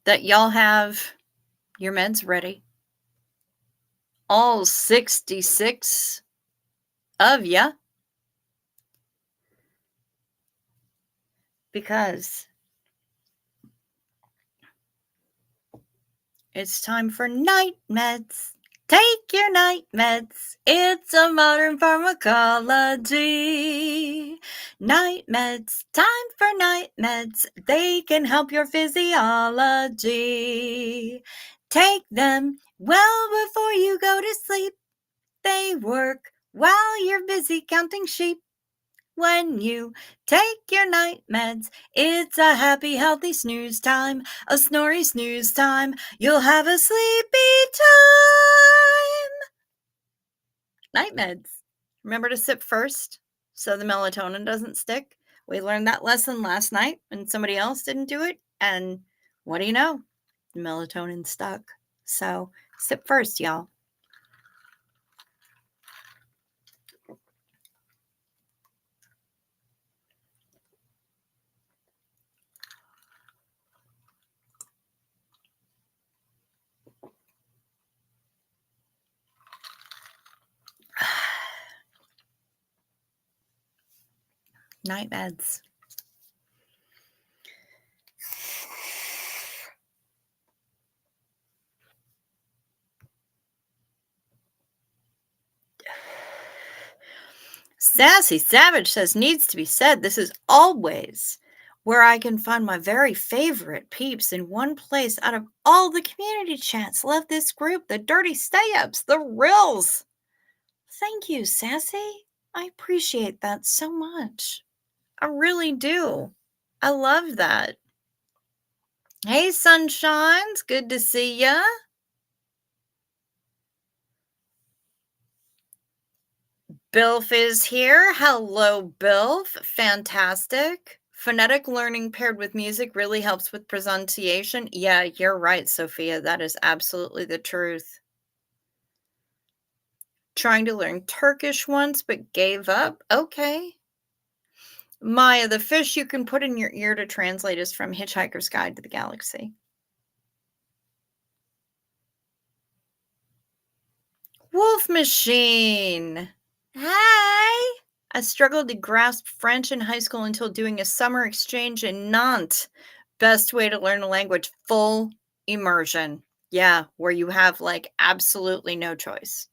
that y'all have your meds ready. All 66 of ya. Because it's time for night meds. Take your night meds. It's a modern pharmacology. Night meds. Time for night meds. They can help your physiology. Take them well before you go to sleep. They work while you're busy counting sheep. When you take your night meds, it's a happy, healthy snooze time, a snory snooze time. You'll have a sleepy time. Night meds. Remember to sip first so the melatonin doesn't stick. We learned that lesson last night when somebody else didn't do it. And what do you know? The melatonin stuck. So sip first, y'all. Night meds. Sassy Savage says, needs to be said, this is always where I can find my very favorite peeps in one place out of all the community chats. Love this group, the dirty stay-ups, the rills. Thank you, Sassy. I appreciate that so much. I really do. I love that. Hey, Sunshines. Good to see ya. Bilf is here. Hello, Bilf. Fantastic. Phonetic learning paired with music really helps with pronunciation. Yeah, you're right, Sophia. That is absolutely the truth. Trying to learn Turkish once, but gave up. Okay. Maya, the fish you can put in your ear to translate is from Hitchhiker's Guide to the Galaxy. Wolf Machine. Hi. I struggled to grasp French in high school until doing a summer exchange in Nantes. Best way to learn a language, full immersion. Yeah, where you have like absolutely no choice.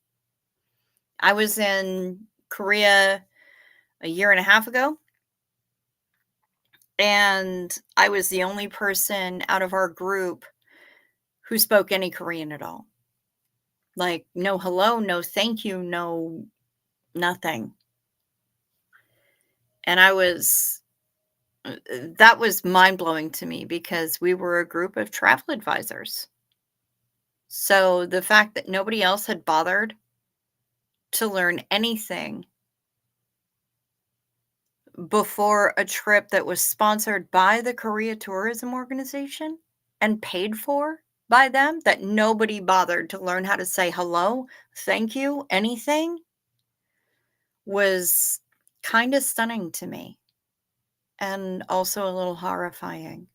I was in Korea a year and a half ago, and I was the only person out of our group who spoke any Korean at all. Like, no hello, no thank you, no nothing. And that was mind-blowing to me because we were a group of travel advisors. So the fact that nobody else had bothered to learn anything before a trip that was sponsored by the Korea Tourism Organization and paid for by them, that nobody bothered to learn how to say hello, thank you, anything, was kind of stunning to me and also a little horrifying.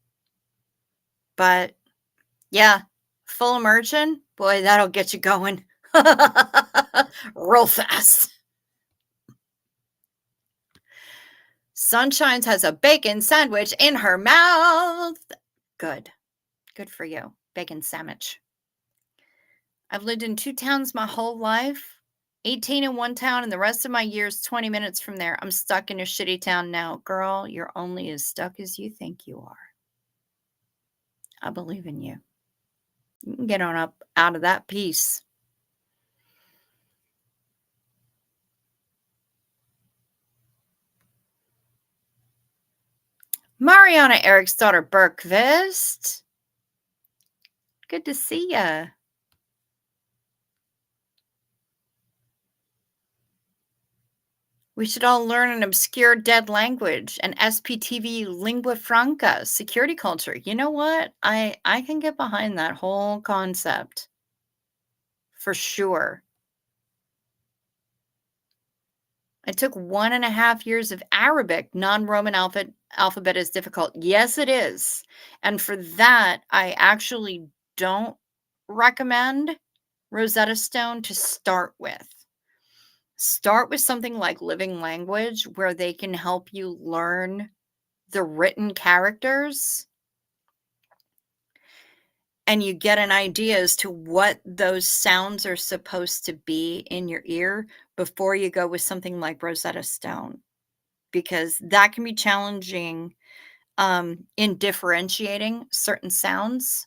But yeah, full immersion, boy, that'll get you going real fast. Sunshines has a bacon sandwich in her mouth. Good. Good for you. Bacon sandwich. I've lived in 2 towns my whole life. 18 in one town, and the rest of my years 20 minutes from there. I'm stuck in a shitty town now. Girl, you're only as stuck as you think you are. I believe in you. You can get on up out of that piece. Mariana Eric's daughter Bergqvist. Good to see ya. We should all learn an obscure dead language, an SPTV lingua franca, security culture. You know what? I can get behind that whole concept for sure. I took 1.5 years of Arabic. Non-Roman alphabet is difficult. Yes, it is. And for that, I actually don't recommend Rosetta Stone to start with. Start with something like Living Language, where they can help you learn the written characters and you get an idea as to what those sounds are supposed to be in your ear before you go with something like Rosetta Stone, because that can be challenging in differentiating certain sounds.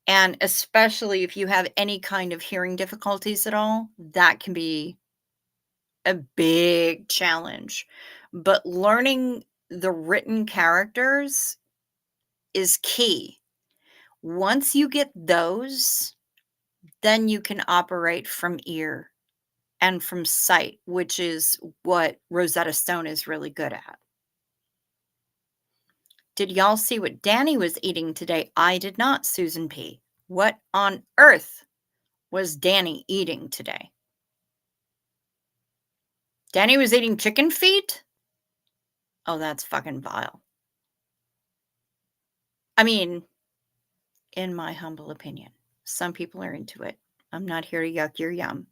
And especially if you have any kind of hearing difficulties at all, that can be a big challenge. But learning the written characters is key. Once you get those, then you can operate from ear and from sight, which is what Rosetta Stone is really good at. Did y'all see what Danny was eating today? I did not, Susan P. What on earth was Danny eating today? Danny was eating chicken feet? Oh, that's fucking vile. I mean, in my humble opinion, some people are into it. I'm not here to yuck your yum.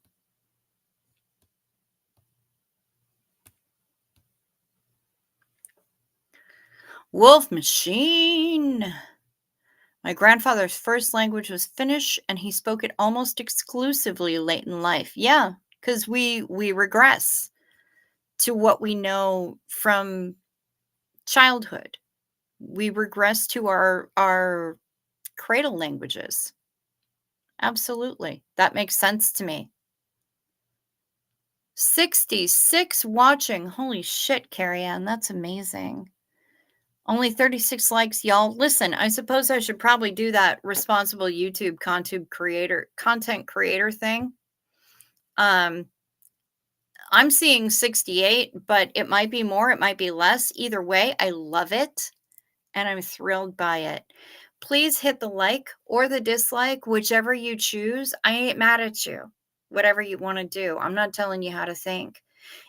Wolf Machine. My grandfather's first language was Finnish, and he spoke it almost exclusively late in life. Yeah, because we regress to what we know from childhood. We regress to our cradle languages. Absolutely. That makes sense to me. 66 watching. Holy shit, Carrie Ann. That's amazing. Only 36 likes, y'all. Listen, I suppose I should probably do that responsible YouTube content creator thing. I'm seeing 68, but it might be more, it might be less. Either way, I love it and I'm thrilled by it. Please hit the like or the dislike, whichever you choose. I ain't mad at you. Whatever you want to do. I'm not telling you how to think.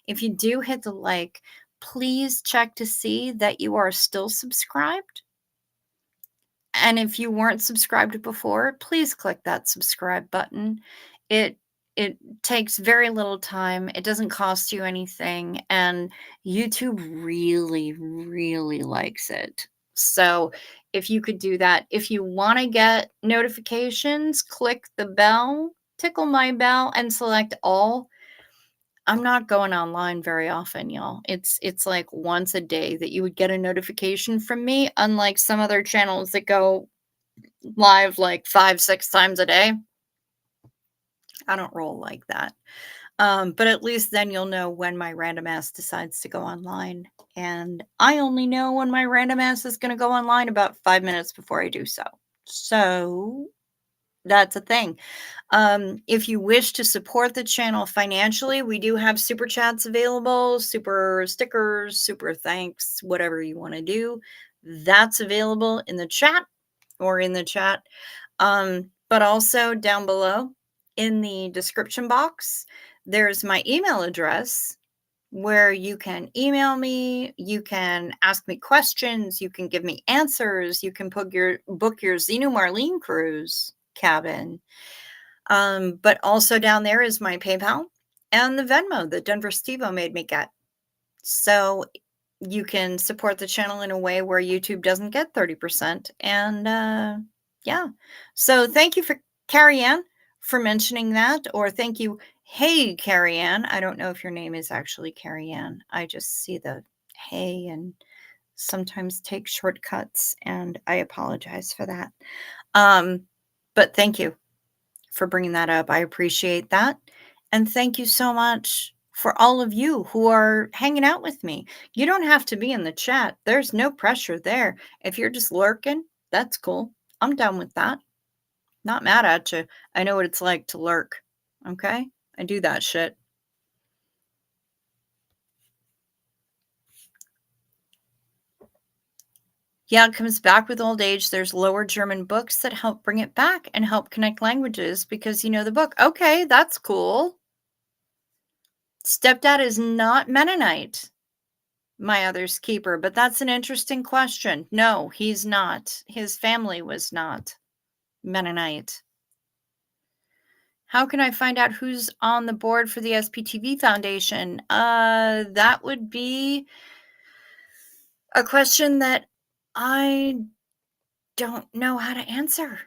If you do hit the like, please check to see that you are still subscribed. And if you weren't subscribed before, please click that subscribe button. It takes very little time. It doesn't cost you anything, and YouTube really, really likes it. So if you could do that, if you want to get notifications, click the bell, tickle my bell, and select all. I'm not going online very often, y'all. It's like once a day that you would get a notification from me, unlike some other channels that go live like 5, 6 times a day. I don't roll like that. But at least then you'll know when my random ass decides to go online. And I only know when my random ass is going to go online about 5 minutes before I do so. So that's a thing. If you wish to support the channel financially, we do have super chats available, super stickers, super thanks, whatever you want to do. That's available in the chat or in the chat. But also down below in the description box, there's my email address where you can email me, you can ask me questions, you can give me answers, you can book your Xenu Marlene cruise cabin. But also down there is my PayPal and the Venmo that Denver Stevo made me get. So you can support the channel in a way where YouTube doesn't get 30%. And yeah. So thank you for Carrie Ann for mentioning that. Or thank you. Hey, Carrie Ann. I don't know if your name is actually Carrie Ann. I just see the hey and sometimes take shortcuts, and I apologize for that. Um, but thank you for bringing that up. I appreciate that. And thank you so much for all of you who are hanging out with me. You don't have to be in the chat. There's no pressure there. If you're just lurking, that's cool. I'm down with that. Not mad at you. I know what it's like to lurk. Okay? I do that shit. Yeah, it comes back with old age. There's lower German books that help bring it back and help connect languages because you know the book. Okay, that's cool. Stepdad is not Mennonite, my other's keeper, but that's an interesting question. No, he's not. His family was not Mennonite. How can I find out who's on the board for the SPTV Foundation? That would be a question that I don't know how to answer.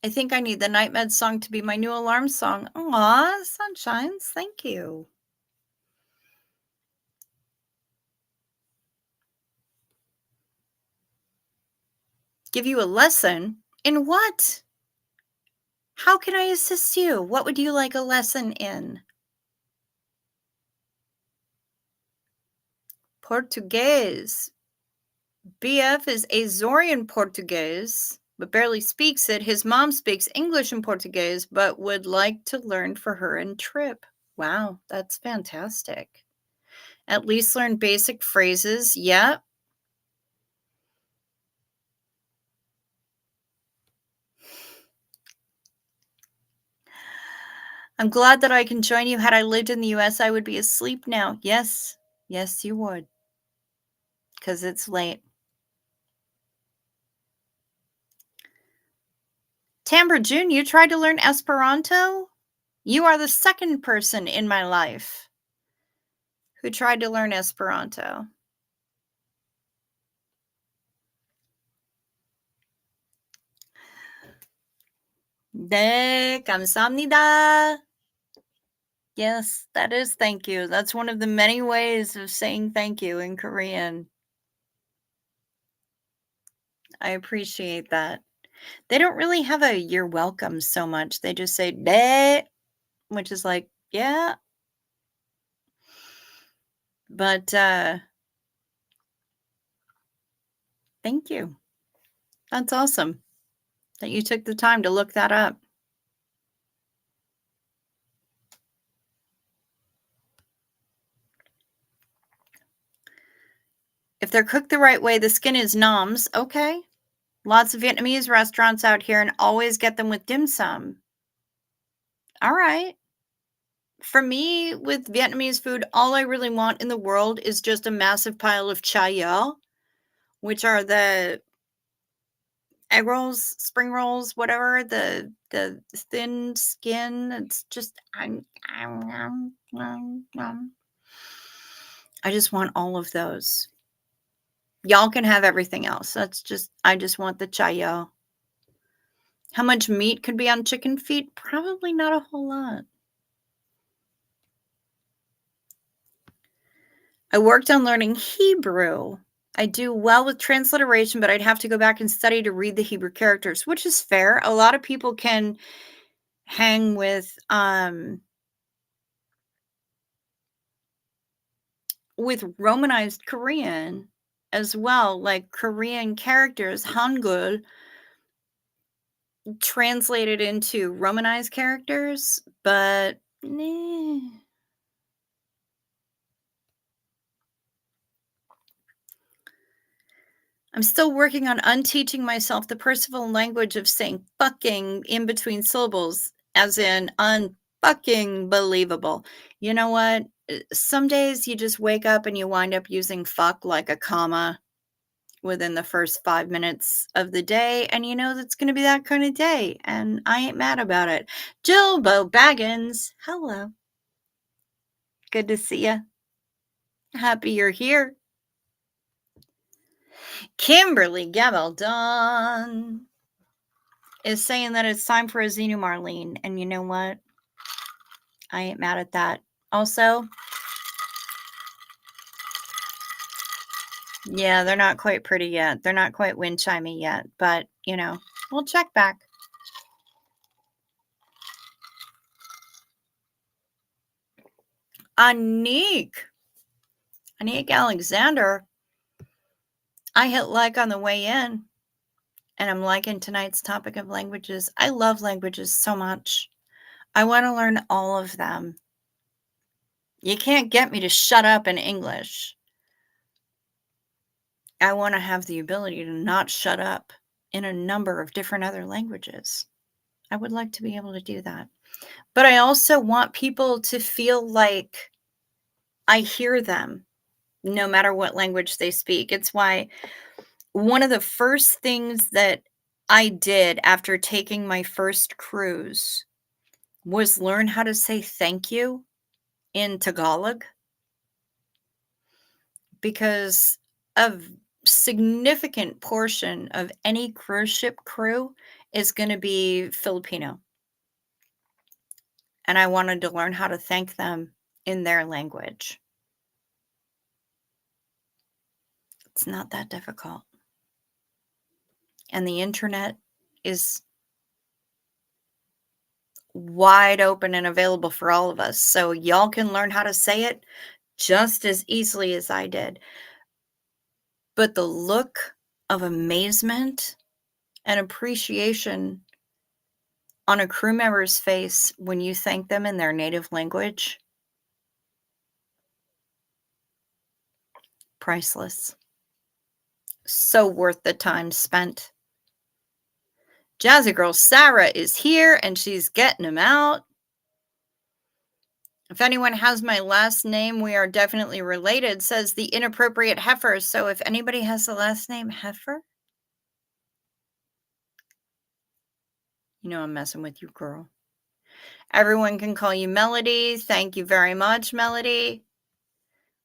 I think I need the Night Med song to be my new alarm song. Aw, sunshines, thank you. Give you a lesson? In what? How can I assist you? What would you like a lesson in? Portuguese. BF is Azorian Portuguese, but barely speaks it. His mom speaks English and Portuguese, but would like to learn for her and trip. Wow, that's fantastic. At least learn basic phrases. Yep. I'm glad that I can join you. Had I lived in the US, I would be asleep now. Yes. Yes, you would. Because it's late. Tambra June, you tried to learn Esperanto? You are the second person in my life who tried to learn Esperanto. 네, 감사합니다. Yes, that is thank you. That's one of the many ways of saying thank you in Korean. I appreciate that. They don't really have a "you're welcome" so much. They just say "네," which is like, yeah. But thank you. That's awesome that you took the time to look that up. If they're cooked the right way, the skin is noms. Okay. Lots of Vietnamese restaurants out here and always get them with dim sum. All right. For me, with Vietnamese food, all I really want in the world is just a massive pile of chai eo, which are the egg rolls, spring rolls, whatever, the thin skin. It's just I just want all of those. Y'all can have everything else. I just want the chai eo. How much meat could be on chicken feet? Probably not a whole lot. I worked on learning Hebrew. I do well with transliteration, but I'd have to go back and study to read the Hebrew characters, which is fair. A lot of people can hang with Romanized Korean as well, like Korean characters, Hangul, translated into Romanized characters, but I'm still working on unteaching myself the Percival language of saying fucking in between syllables, as in unfucking believable. You know what? Some days you just wake up and you wind up using fuck like a comma within the first 5 minutes of the day, and you know that's going to be that kind of day, and I ain't mad about it. Jilbo Baggins, hello. Good to see you. Happy you're here. Kimberly Gabaldon is saying that it's time for a Xenu Marlene, and you know what? I ain't mad at that. Also, yeah, they're not quite pretty yet. They're not quite wind chimey yet, but, we'll check back. Anique Alexander. I hit like on the way in, and I'm liking tonight's topic of languages. I love languages so much. I want to learn all of them. You can't get me to shut up in English. I want to have the ability to not shut up in a number of different other languages. I would like to be able to do that. But I also want people to feel like I hear them no matter what language they speak. It's why one of the first things that I did after taking my first cruise was learn how to say thank you in Tagalog, because a significant portion of any cruise ship crew is going to be Filipino. And I wanted to learn how to thank them in their language. It's not that difficult. And the internet is wide open and available for all of us. So y'all can learn how to say it just as easily as I did. But the look of amazement and appreciation on a crew member's face when you thank them in their native language, priceless. So worth the time spent. Jazzy Girl Sarah is here and she's getting them out. If anyone has my last name, we are definitely related, says the inappropriate heifer. So if anybody has the last name Heifer, I'm messing with you, girl. Everyone can call you Melody. Thank you very much, Melody.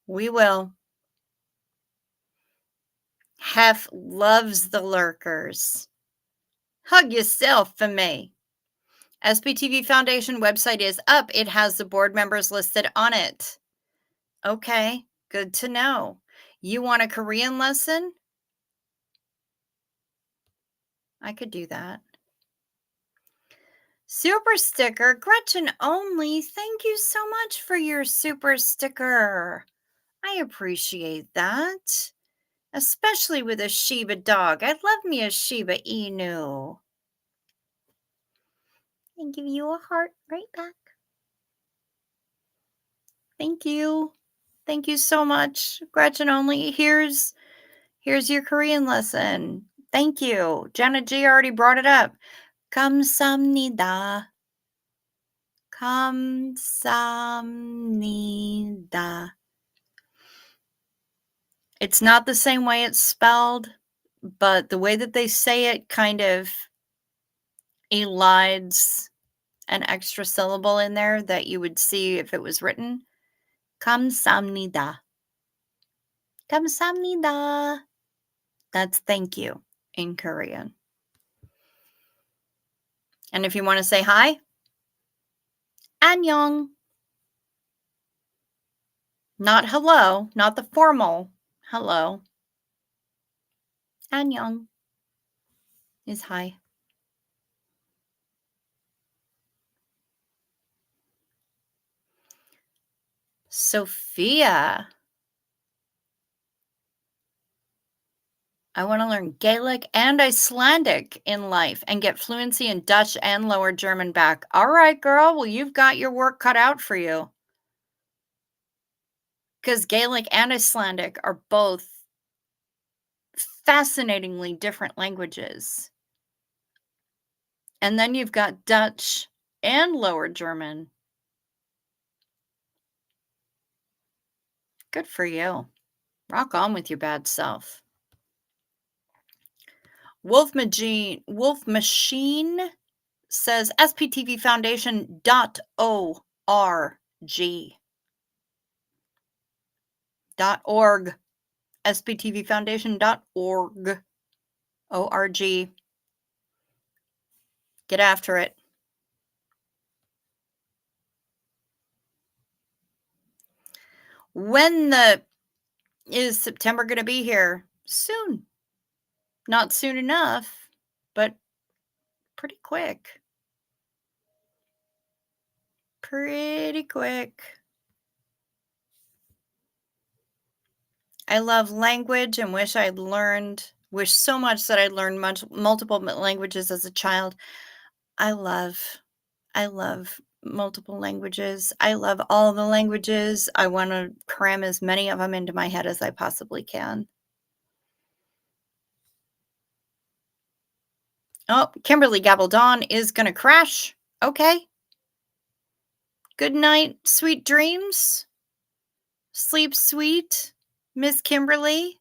We will. Hef loves the lurkers. Hug yourself for me. SBTV Foundation website is up. It has the board members listed on it. Okay, good to know. You want a Korean lesson? I could do that. Super sticker, Gretchen only. Thank you so much for your super sticker. I appreciate that. Especially with a Shiba dog. I'd love me a Shiba Inu. And give you a heart right back. Thank you. Thank you so much, Gretchen only. Here's your Korean lesson. Thank you. Jenna G already brought it up. 감사합니다. 감사합니다. It's not the same way it's spelled, but the way that they say it kind of elides an extra syllable in there that you would see if it was written. 감사합니다. 감사합니다. That's thank you in Korean. And if you want to say hi, 안녕. Not hello, not the formal hello. 안녕 is hi. Sophia. I want to learn Gaelic and Icelandic in life and get fluency in Dutch and Lower German back. All right, girl. Well, you've got your work cut out for you. Because Gaelic and Icelandic are both fascinatingly different languages. And then you've got Dutch and Lower German. Good for you. Rock on with your bad self. Wolf Machine says sptvfoundation.org. .org. sptvfoundation.org. O-R-G. Get after it. When the is September going to be here? Soon. Not soon enough, but pretty quick. Pretty quick. I love language and wish so much that I'd learned multiple languages as a child. I love I love multiple languages. I love all the languages. I want to cram as many of them into my head as I possibly can. Oh, Kimberly Gabaldon is going to crash. Okay. Good night, sweet dreams. Sleep sweet, Miss Kimberly.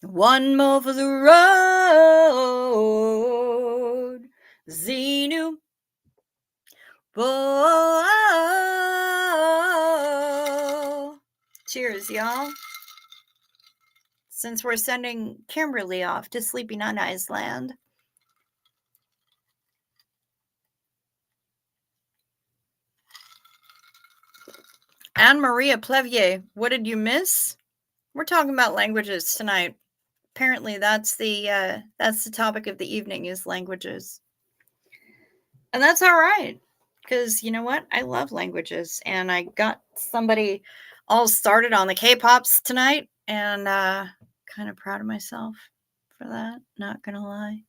One more for the road. Xenu. Oh. Cheers, y'all. Since we're sending Kimberly off to Sleeping on Island. Anne Maria Plevier, what did you miss? We're talking about languages tonight. Apparently that's the topic of the evening is languages. And that's all right. Because you know what? I love languages. And I got somebody all started on the K-pops tonight. And kind of proud of myself for that. Not gonna lie.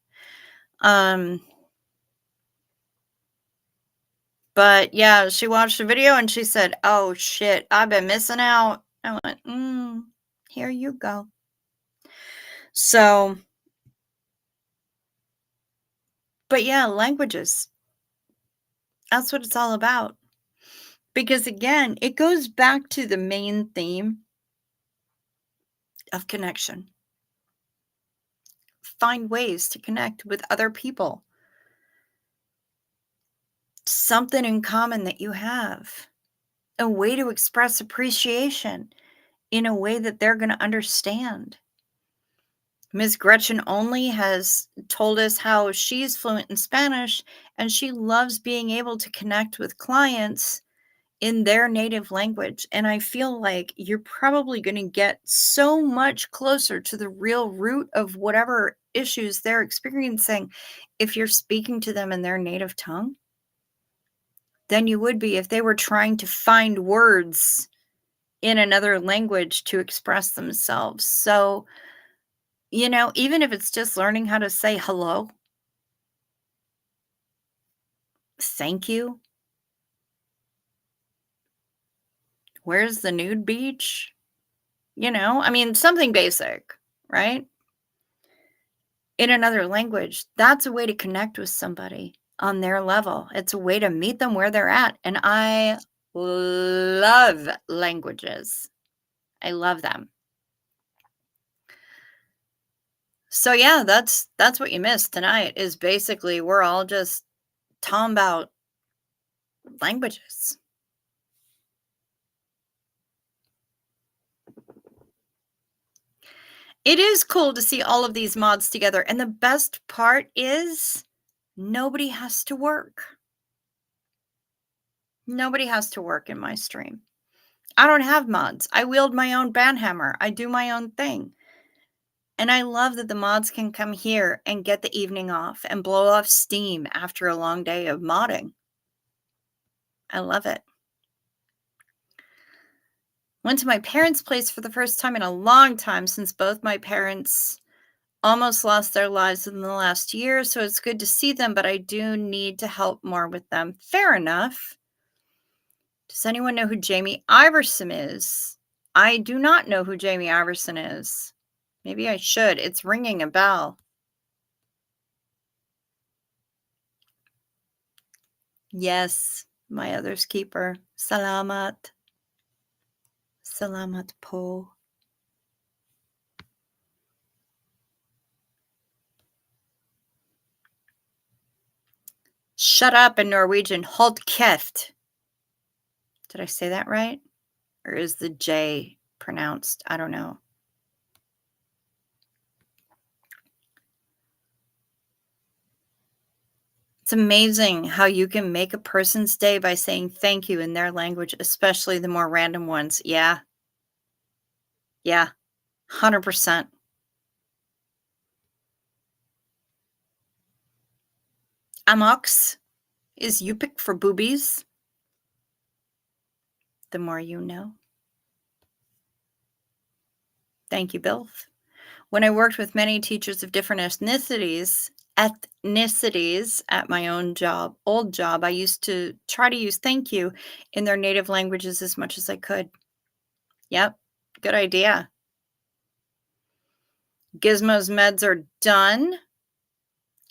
But yeah, she watched the video and she said, "Oh shit, I've been missing out." I went, here you go. So, but yeah, languages. That's what it's all about. Because again, it goes back to the main theme of connection. Find ways to connect with other people. Something in common that you have. A way to express appreciation in a way that they're going to understand. Ms. Gretchen Only has told us how she's fluent in Spanish and she loves being able to connect with clients in their native language. And I feel like you're probably going to get so much closer to the real root of whatever issues they're experiencing if you're speaking to them in their native tongue than you would be if they were trying to find words in another language to express themselves. So, even if it's just learning how to say hello, thank you, where's the nude beach? Something basic, right? In another language, that's a way to connect with somebody on their level. It's a way to meet them where they're at. And I love languages. I love them. So yeah, that's what you missed tonight is basically we're all just talking about languages. It is cool to see all of these mods together. And the best part is nobody has to work. Nobody has to work in my stream. I don't have mods. I wield my own banhammer. I do my own thing. And I love that the mods can come here and get the evening off and blow off steam after a long day of modding. I love it. Went to my parents' place for the first time in a long time since both my parents almost lost their lives in the last year. So it's good to see them, but I do need to help more with them. Fair enough. Does anyone know who Jamie Iverson is? I do not know who Jamie Iverson is. Maybe I should. It's ringing a bell. Yes, my other's keeper. Salamat. Salamat po. Shut up in Norwegian. Hold keft. Did I say that right? Or is the J pronounced? I don't know. It's It's amazing how you can make a person's day by saying thank you in their language, especially the more random ones. Yeah, yeah, 100%. Amox is Yupik for boobies. The more you know. Thank you, Bill. When I worked with many teachers of different ethnicities at my old job, I used to try to use thank you in their native languages as much as I could. Yep, good idea. Gizmo's meds are done,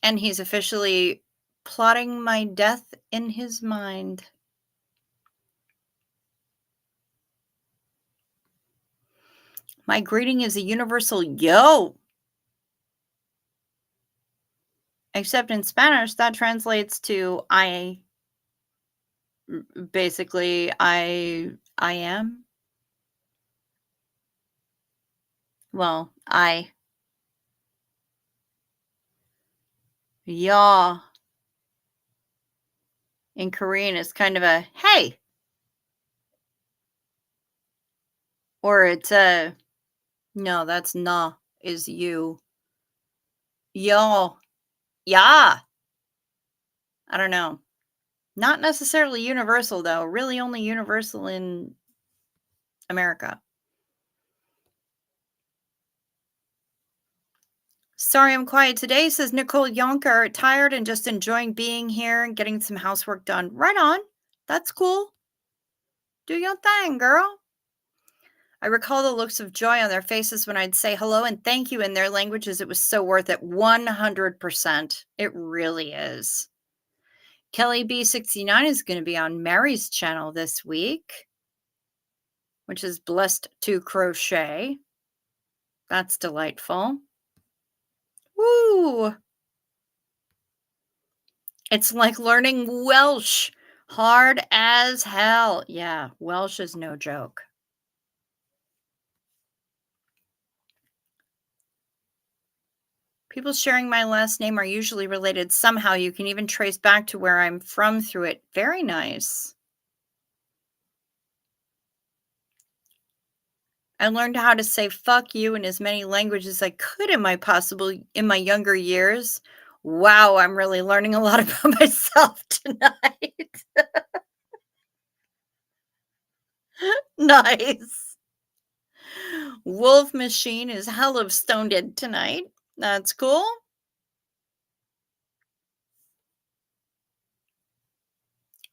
and he's officially plotting my death in his mind. My greeting is a universal yo, except in Spanish, that translates to basically, I am. Well, yeah, in Korean is kind of a hey, or it's a no, that's na is you. Yo, yeah. I don't know. Not necessarily universal though. Really only universal in America. Sorry I'm quiet today, says Nicole Yonker. Tired and just enjoying being here and getting some housework done. Right on. That's cool. Do your thing, girl. I recall the looks of joy on their faces when I'd say hello and thank you in their languages. It was so worth it. 100%. It really is. Kelly B69 is going to be on Mary's channel this week, which is Blessed to Crochet. That's delightful. Woo! It's like learning Welsh. Hard as hell. Yeah, Welsh is no joke. People sharing my last name are usually related somehow. You can even trace back to where I'm from through it. Very nice. I learned how to say fuck you in as many languages as I could in my younger years. Wow, I'm really learning a lot about myself tonight. Nice. Wolf Machine is hell of stoned tonight. That's cool.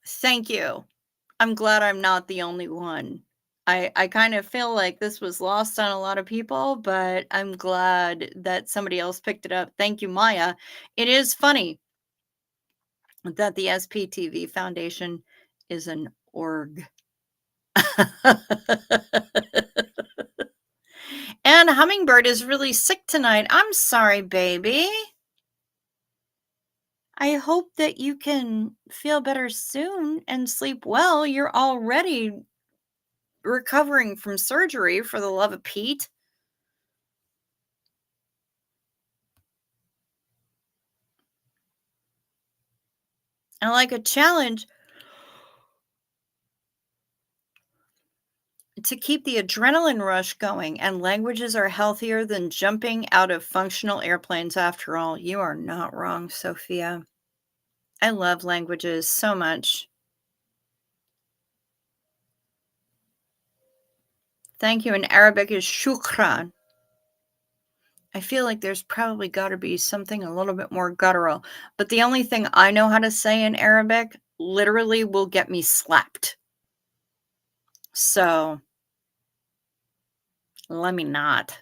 Thank you. I'm glad I'm not the only one. I kind of feel like this was lost on a lot of people, but I'm glad that somebody else picked it up. Thank you, Maya. It is funny that the SPTV Foundation is an org. And Hummingbird is really sick tonight. I'm sorry, baby. I hope that you can feel better soon and sleep well. You're already recovering from surgery, for the love of Pete. I like a challenge to keep the adrenaline rush going, and languages are healthier than jumping out of functional airplanes after all. You are not wrong, Sophia. I love languages so much. Thank you. In Arabic is shukran. I feel like there's probably got to be something a little bit more guttural, but the only thing I know how to say in Arabic literally will get me slapped. So let me not.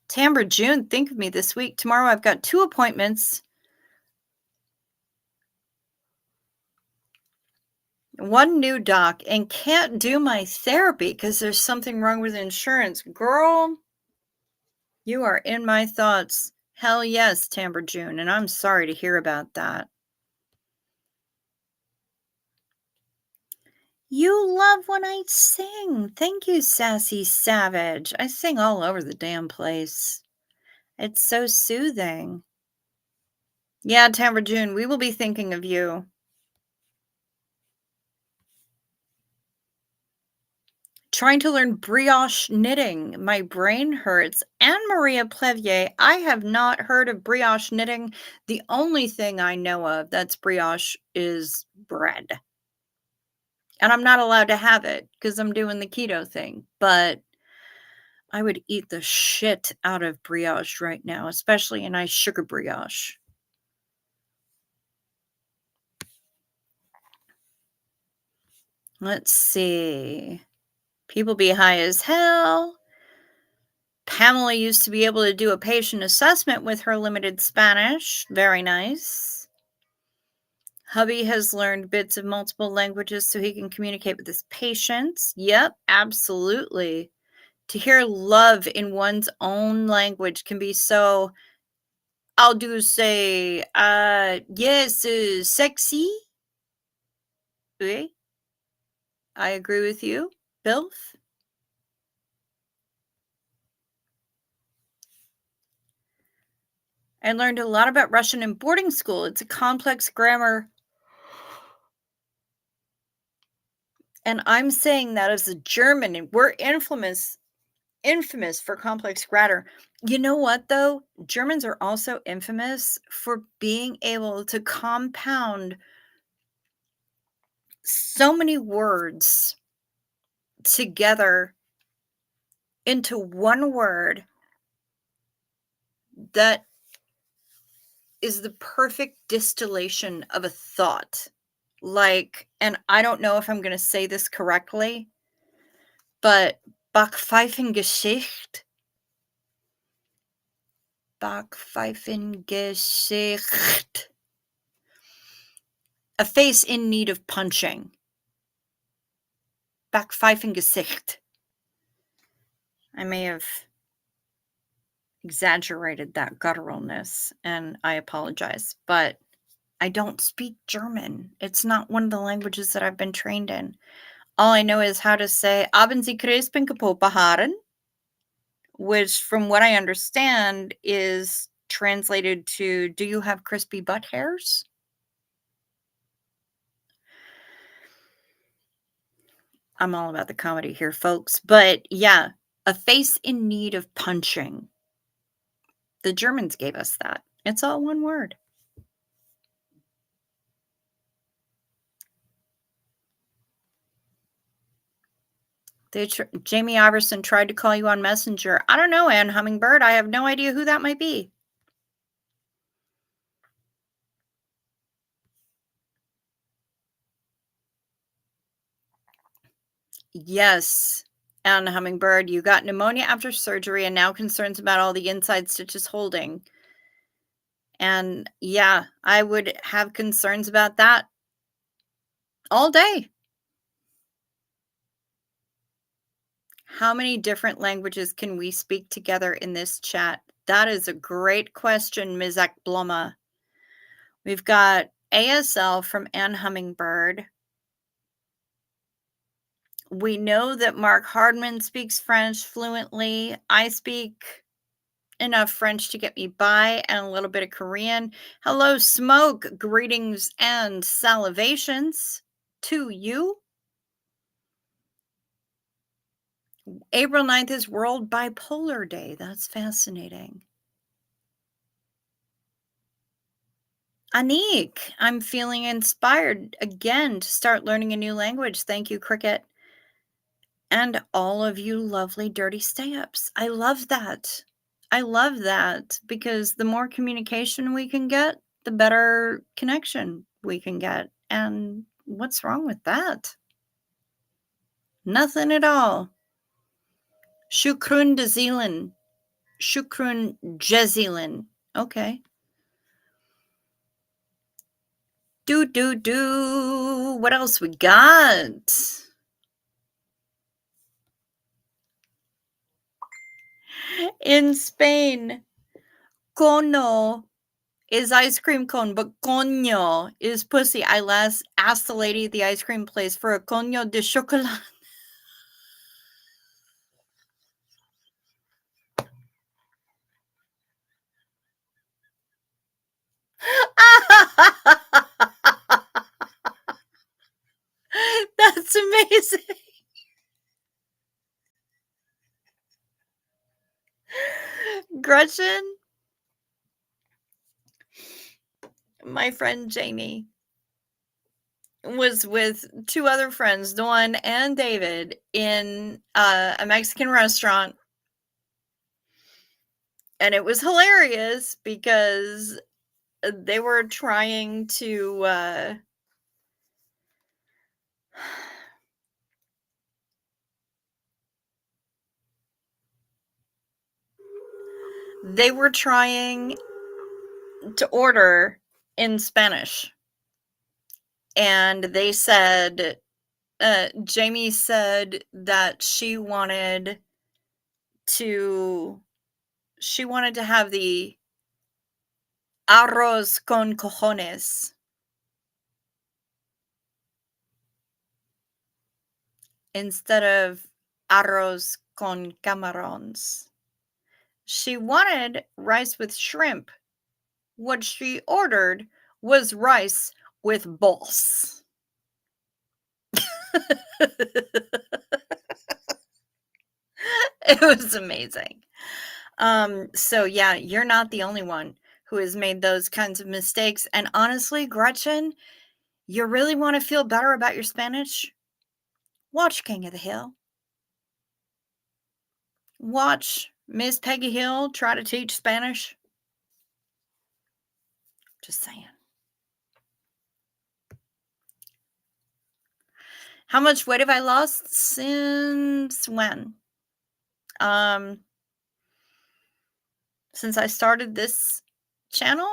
Tamra June, think of me this week. Tomorrow I've got 2 appointments. One new doc, and can't do my therapy because there's something wrong with insurance. Girl, you are in my thoughts. Hell yes, Tamra June, and I'm sorry to hear about that. You love when I sing. Thank you, Sassy Savage. I sing all over the damn place. It's so soothing. Yeah, Tamara June, we will be thinking of you. Trying to learn brioche knitting. My brain hurts. Anne Maria Plevier, I have not heard of brioche knitting. The only thing I know of that's brioche is bread. And I'm not allowed to have it because I'm doing the keto thing. But I would eat the shit out of brioche right now, especially a nice sugar brioche. Let's see. People be high as hell. Pamela used to be able to do a patient assessment with her limited Spanish. Very nice. Hubby has learned bits of multiple languages so he can communicate with his patients. Yep, absolutely. To hear love in one's own language can be so, I'll do say, yes, sexy. Oui, I agree with you, Bilf. I learned a lot about Russian in boarding school. It's a complex grammar. And I'm saying that as a German, and we're infamous for complex grammar. You know what, though? Germans are also infamous for being able to compound so many words together into one word that is the perfect distillation of a thought. Like, and I don't know if I'm going to say this correctly, but Backpfeifengesicht. Backpfeifengesicht. A face in need of punching. Backpfeifengesicht. I may have exaggerated that gutturalness, and I apologize, but I don't speak German. It's not one of the languages that I've been trained in. All I know is how to say "Haben Sie Crispin-Kapopaharen?" which, from what I understand, is translated to "Do you have crispy butt hairs?" I'm all about the comedy here, folks. But yeah, a face in need of punching. The Germans gave us that. It's all one word. Jamie Iverson tried to call you on Messenger. I don't know, Ann Hummingbird. I have no idea who that might be. Yes, Ann Hummingbird, you got pneumonia after surgery and now concerns about all the inside stitches holding. And yeah, I would have concerns about that all day. How many different languages can we speak together in this chat? That is a great question, Ms. Ekbloma. We've got ASL from Ann Hummingbird. We know that Mark Hardman speaks French fluently. I speak enough French to get me by and a little bit of Korean. Hello, Smoke. Greetings and salivations to you. April 9th is World Bipolar Day. That's fascinating. Anik, I'm feeling inspired again to start learning a new language. Thank you, Cricket. And all of you lovely dirty stay-ups. I love that. I love that because the more communication we can get, the better connection we can get. And what's wrong with that? Nothing at all. Shukrun jazilan. Shukrun jazilan. Okay. Do. What else we got? In Spain, cono is ice cream cone, but coño is pussy. I last asked the lady at the ice cream place for a coño de chocolate. amazing. Gretchen, my friend Jamie, was with two other friends, Dawn and David, in a Mexican restaurant. And it was hilarious because they were trying to they were trying to order in Spanish. And they said, Jamie said that she wanted to have the arroz con cojones instead of arroz con camarones. She wanted rice with shrimp. What she ordered was rice with balls. It was amazing. So yeah, you're not the only one who has made those kinds of mistakes. And honestly, Gretchen, you really want to feel better about your Spanish? Watch King of the Hill. Watch Miss Peggy Hill try to teach Spanish. Just saying. How much weight have I lost since when? Since I started this channel?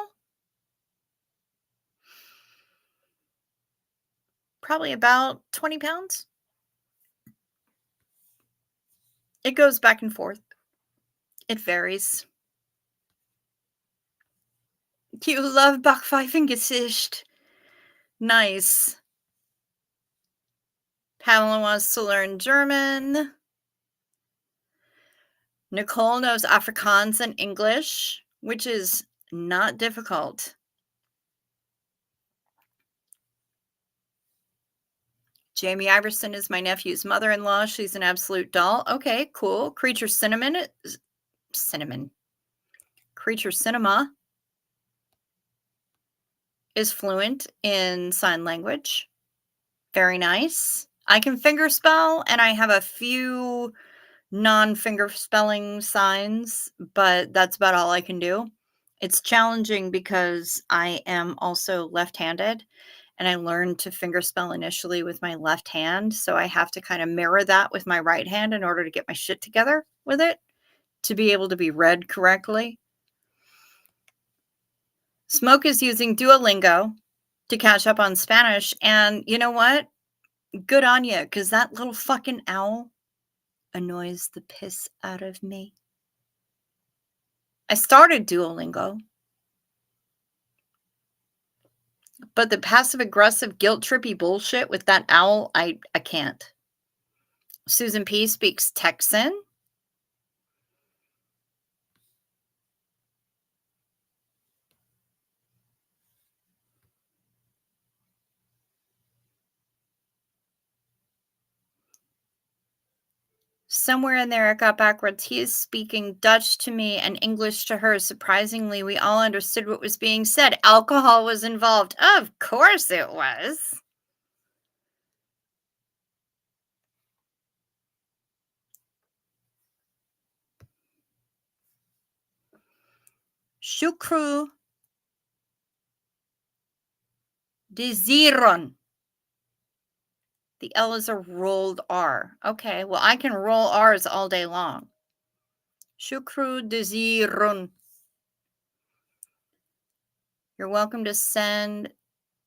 Probably about 20 pounds. It goes back and forth. It varies. You love Backpfeifengesicht. Nice. Pamela wants to learn German. Nicole knows Afrikaans and English, which is not difficult. Jamie Iverson is my nephew's mother-in-law. She's an absolute doll. Okay, cool. Creature Cinema is fluent in sign language. Very nice. I can fingerspell, and I have a few non-finger spelling signs, but that's about all I can do. It's challenging because I am also left-handed, and I learned to fingerspell initially with my left hand, so I have to kind of mirror that with my right hand in order to get my shit together with it to be able to be read correctly. Smoke is using Duolingo to catch up on Spanish, and you know what? Good on you, because that little fucking owl annoys the piss out of me. I started Duolingo, but the passive-aggressive, guilt-trippy bullshit with that owl, I can't. Susan P. speaks Texan. Somewhere in there it got backwards. He is speaking Dutch to me and English to her. Surprisingly, we all understood what was being said. Alcohol was involved. Of course it was. Shukru desiron. The L is a rolled R. Okay, well, I can roll R's all day long. Shukru desiron. You're welcome to send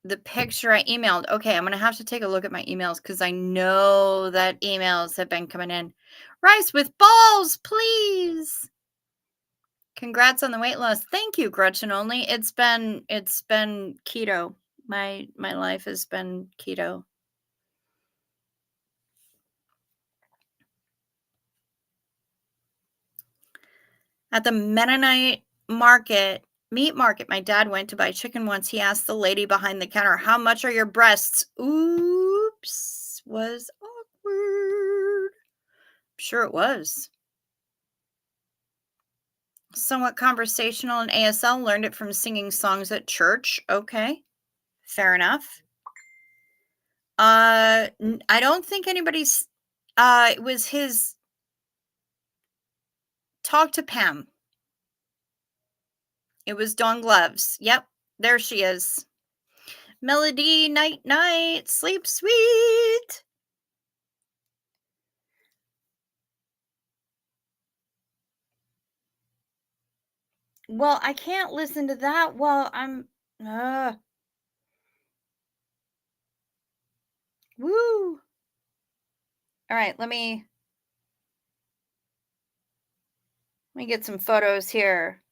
the picture I emailed. Okay, I'm going to have to take a look at my emails because I know that emails have been coming in. Rice with balls, please. Congrats on the weight loss. Thank you, Gretchen Only. It's been keto. My life has been keto. At the Mennonite meat market, my dad went to buy chicken once. He asked the lady behind the counter, "How much are your breasts?" Oops. was awkward. I'm sure it was. Somewhat conversational in ASL. Learned it from singing songs at church. Okay. Fair enough. I don't think anybody's it was his talk to Pam. It was Dawn Gloves. Yep, there she is. Melody, night, night, sleep sweet. Well, I can't listen to that while I'm. Woo. All right, let me get some photos here.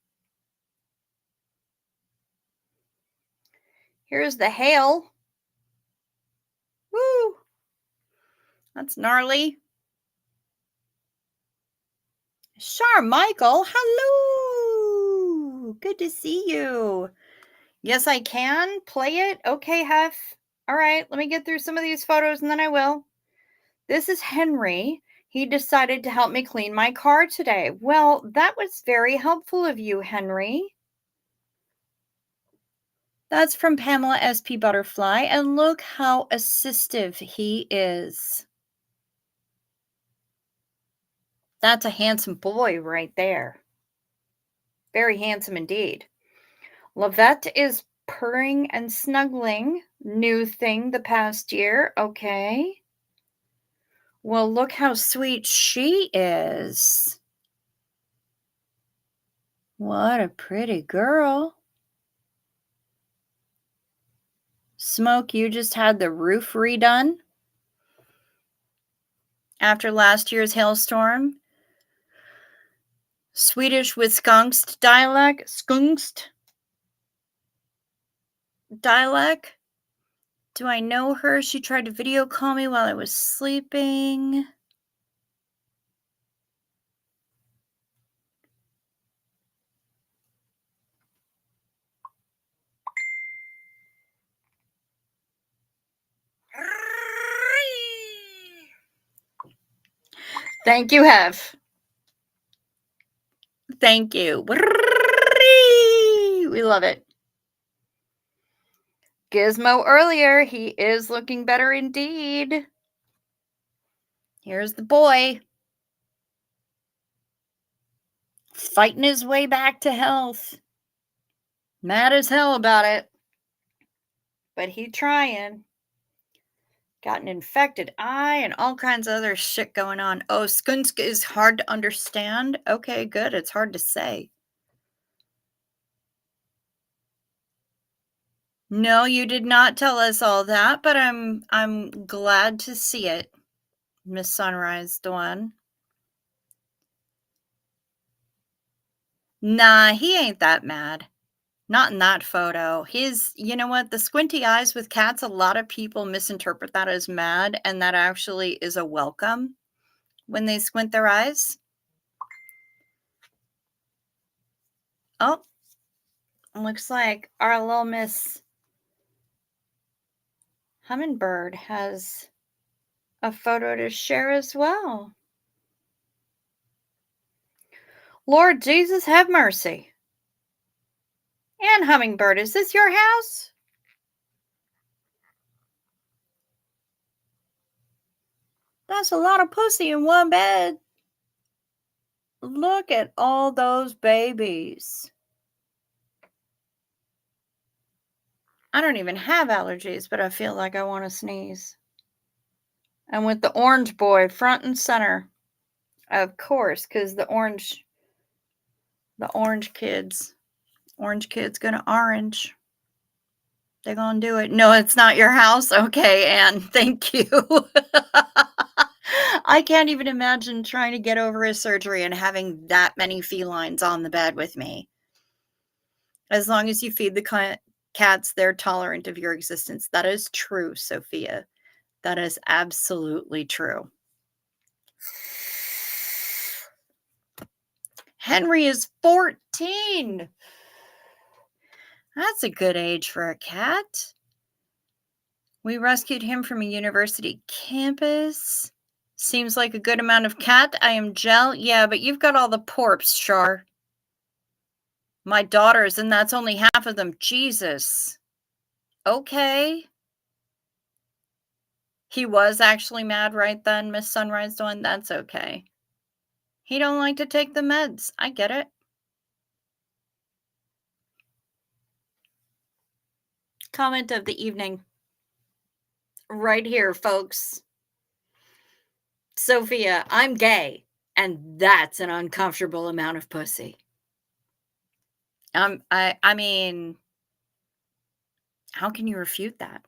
Here's the hail. Woo. That's gnarly. Michael, hello. Good to see you. Yes, I can play it. Okay, Hef. All right, let me get through some of these photos and then I will. This is Henry. He decided to help me clean my car today. Well, that was very helpful of you, Henry. That's from Pamela SP Butterfly, and look how assistive he is. That's a handsome boy right there. Very handsome indeed. Lavette is purring and snuggling. New thing the past year. Okay. Well, look how sweet she is. What a pretty girl. Smoke, you just had the roof redone after last year's hailstorm. Swedish with skunkst dialect. Skunkst dialect. Do I know her? She tried to video call me while I was sleeping. Thank you, Hev. Thank you. We love it. Gizmo earlier. He is looking better indeed. Here's the boy. Fighting his way back to health. Mad as hell about it. But he trying. Got an infected eye and all kinds of other shit going on. Oh, skunsk is hard to understand. Okay, good. It's hard to say. No, you did not tell us all that, but I'm glad to see it. Miss Sunrise Dawn. Nah, he ain't that mad. Not in that photo. You know what? The squinty eyes with cats, a lot of people misinterpret that as mad, and that actually is a welcome when they squint their eyes. Oh, looks like our little Miss Hummingbird has a photo to share as well. Lord Jesus, have mercy. And Hummingbird, is this your house? That's a lot of pussy in one bed. Look at all those babies. I don't even have allergies, but I feel like I want to sneeze. And with the orange boy front and center. Of course, because the orange kids gonna orange. They're gonna do it. No, it's not your house. Okay, Anne, thank you. I can't even imagine trying to get over a surgery and having that many felines on the bed with me. As long as you feed the cats, they're tolerant of your existence. That is true, Sophia. That is absolutely true. Henry is 14. That's a good age for a cat. We rescued him from a university campus. Seems like a good amount of cat. I am gel. Yeah, but you've got all the porps, Char. My daughters, and that's only half of them. Jesus. Okay. He was actually mad right then, Miss Sunrise Dawn. That's okay. He don't like to take the meds. I get it. Comment of the evening. Right here, folks. Sophia, I'm gay, and that's an uncomfortable amount of pussy. I mean, how can you refute that?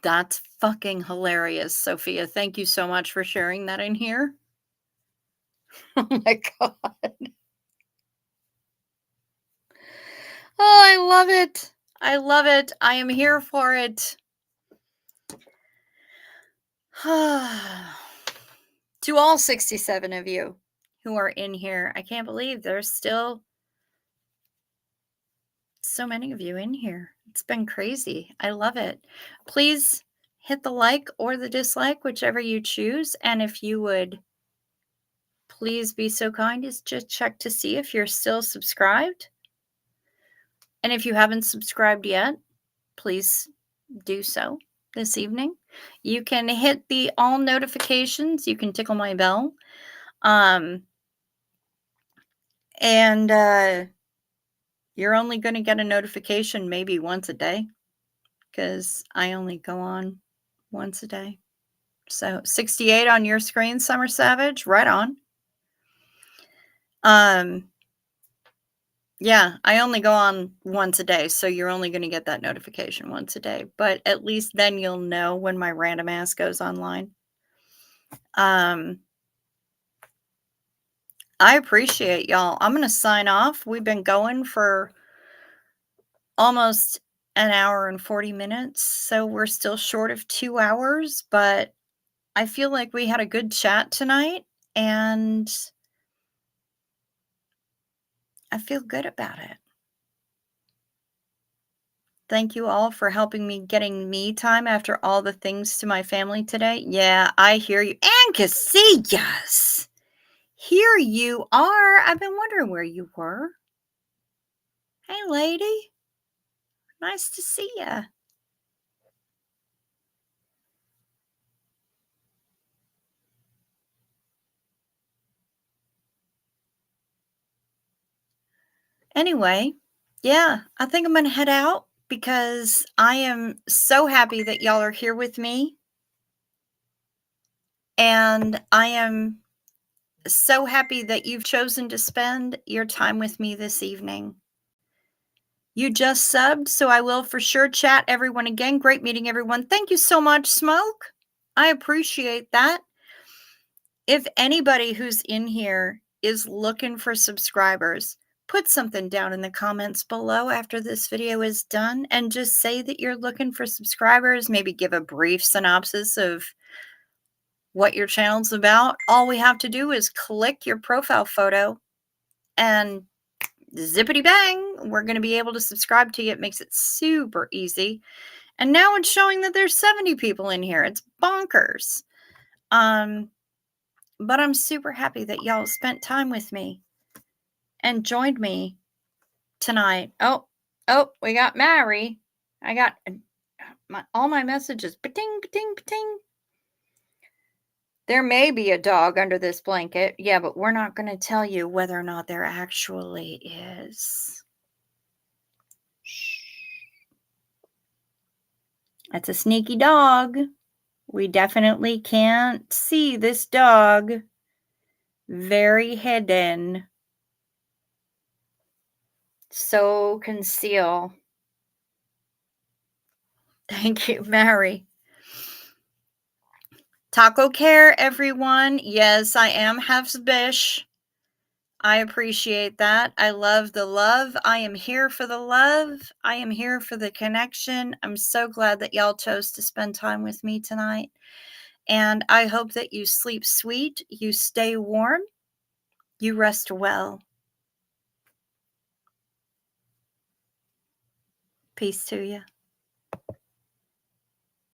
That's fucking hilarious, Sophia. Thank you so much for sharing that in here. Oh my God. Oh, I love it. I love it. I am here for it. To all 67 of you who are in here, I can't believe there's still so many of you in here. It's been crazy. I love it. Please hit the like or the dislike, whichever you choose. And if you would please be so kind as to check to see if you're still subscribed. And if you haven't subscribed yet, please do so this evening. You can hit the all notifications. You can tickle my bell. And you're only going to get a notification maybe once a day because I only go on once a day. So 68 on your screen, Summer Savage, right on. Yeah, I only go on once a day, so you're only going to get that notification once a day. But at least then you'll know when my random ass goes online. I appreciate y'all. I'm going to sign off. We've been going for almost an hour and 40 minutes, so we're still short of 2 hours, but I feel like we had a good chat tonight, and I feel good about it. Thank you all for helping me getting me time after all the things to my family today. Yeah, I hear you. And Casillas! Here you are. I've been wondering where you were. Hey, lady. Nice to see ya. Anyway, yeah, I think I'm going to head out because I am so happy that y'all are here with me. And I am so happy that you've chosen to spend your time with me this evening. You just subbed, so I will for sure chat everyone again. Great meeting everyone. Thank you so much, Smoke. I appreciate that. If anybody who's in here is looking for subscribers, put something down in the comments below after this video is done and just say that you're looking for subscribers. Maybe give a brief synopsis of what your channel's about. All we have to do is click your profile photo and zippity bang, we're going to be able to subscribe to you. It makes it super easy. And now it's showing that there's 70 people in here. It's bonkers. But I'm super happy that y'all spent time with me and joined me tonight. Oh, we got Mary. I got all my messages. Ba-ting, ba-ting, ba-ting. There may be a dog under this blanket. Yeah, but we're not going to tell you whether or not there actually is. Shh. That's a sneaky dog. We definitely can't see this dog. Very hidden. So conceal. Thank you, Mary. Taco care, everyone. Yes, I am half-bish. I appreciate that. I love the love. I am here for the love. I am here for the connection. I'm so glad that y'all chose to spend time with me tonight. And I hope that you sleep sweet, you stay warm, you rest well. Peace to you.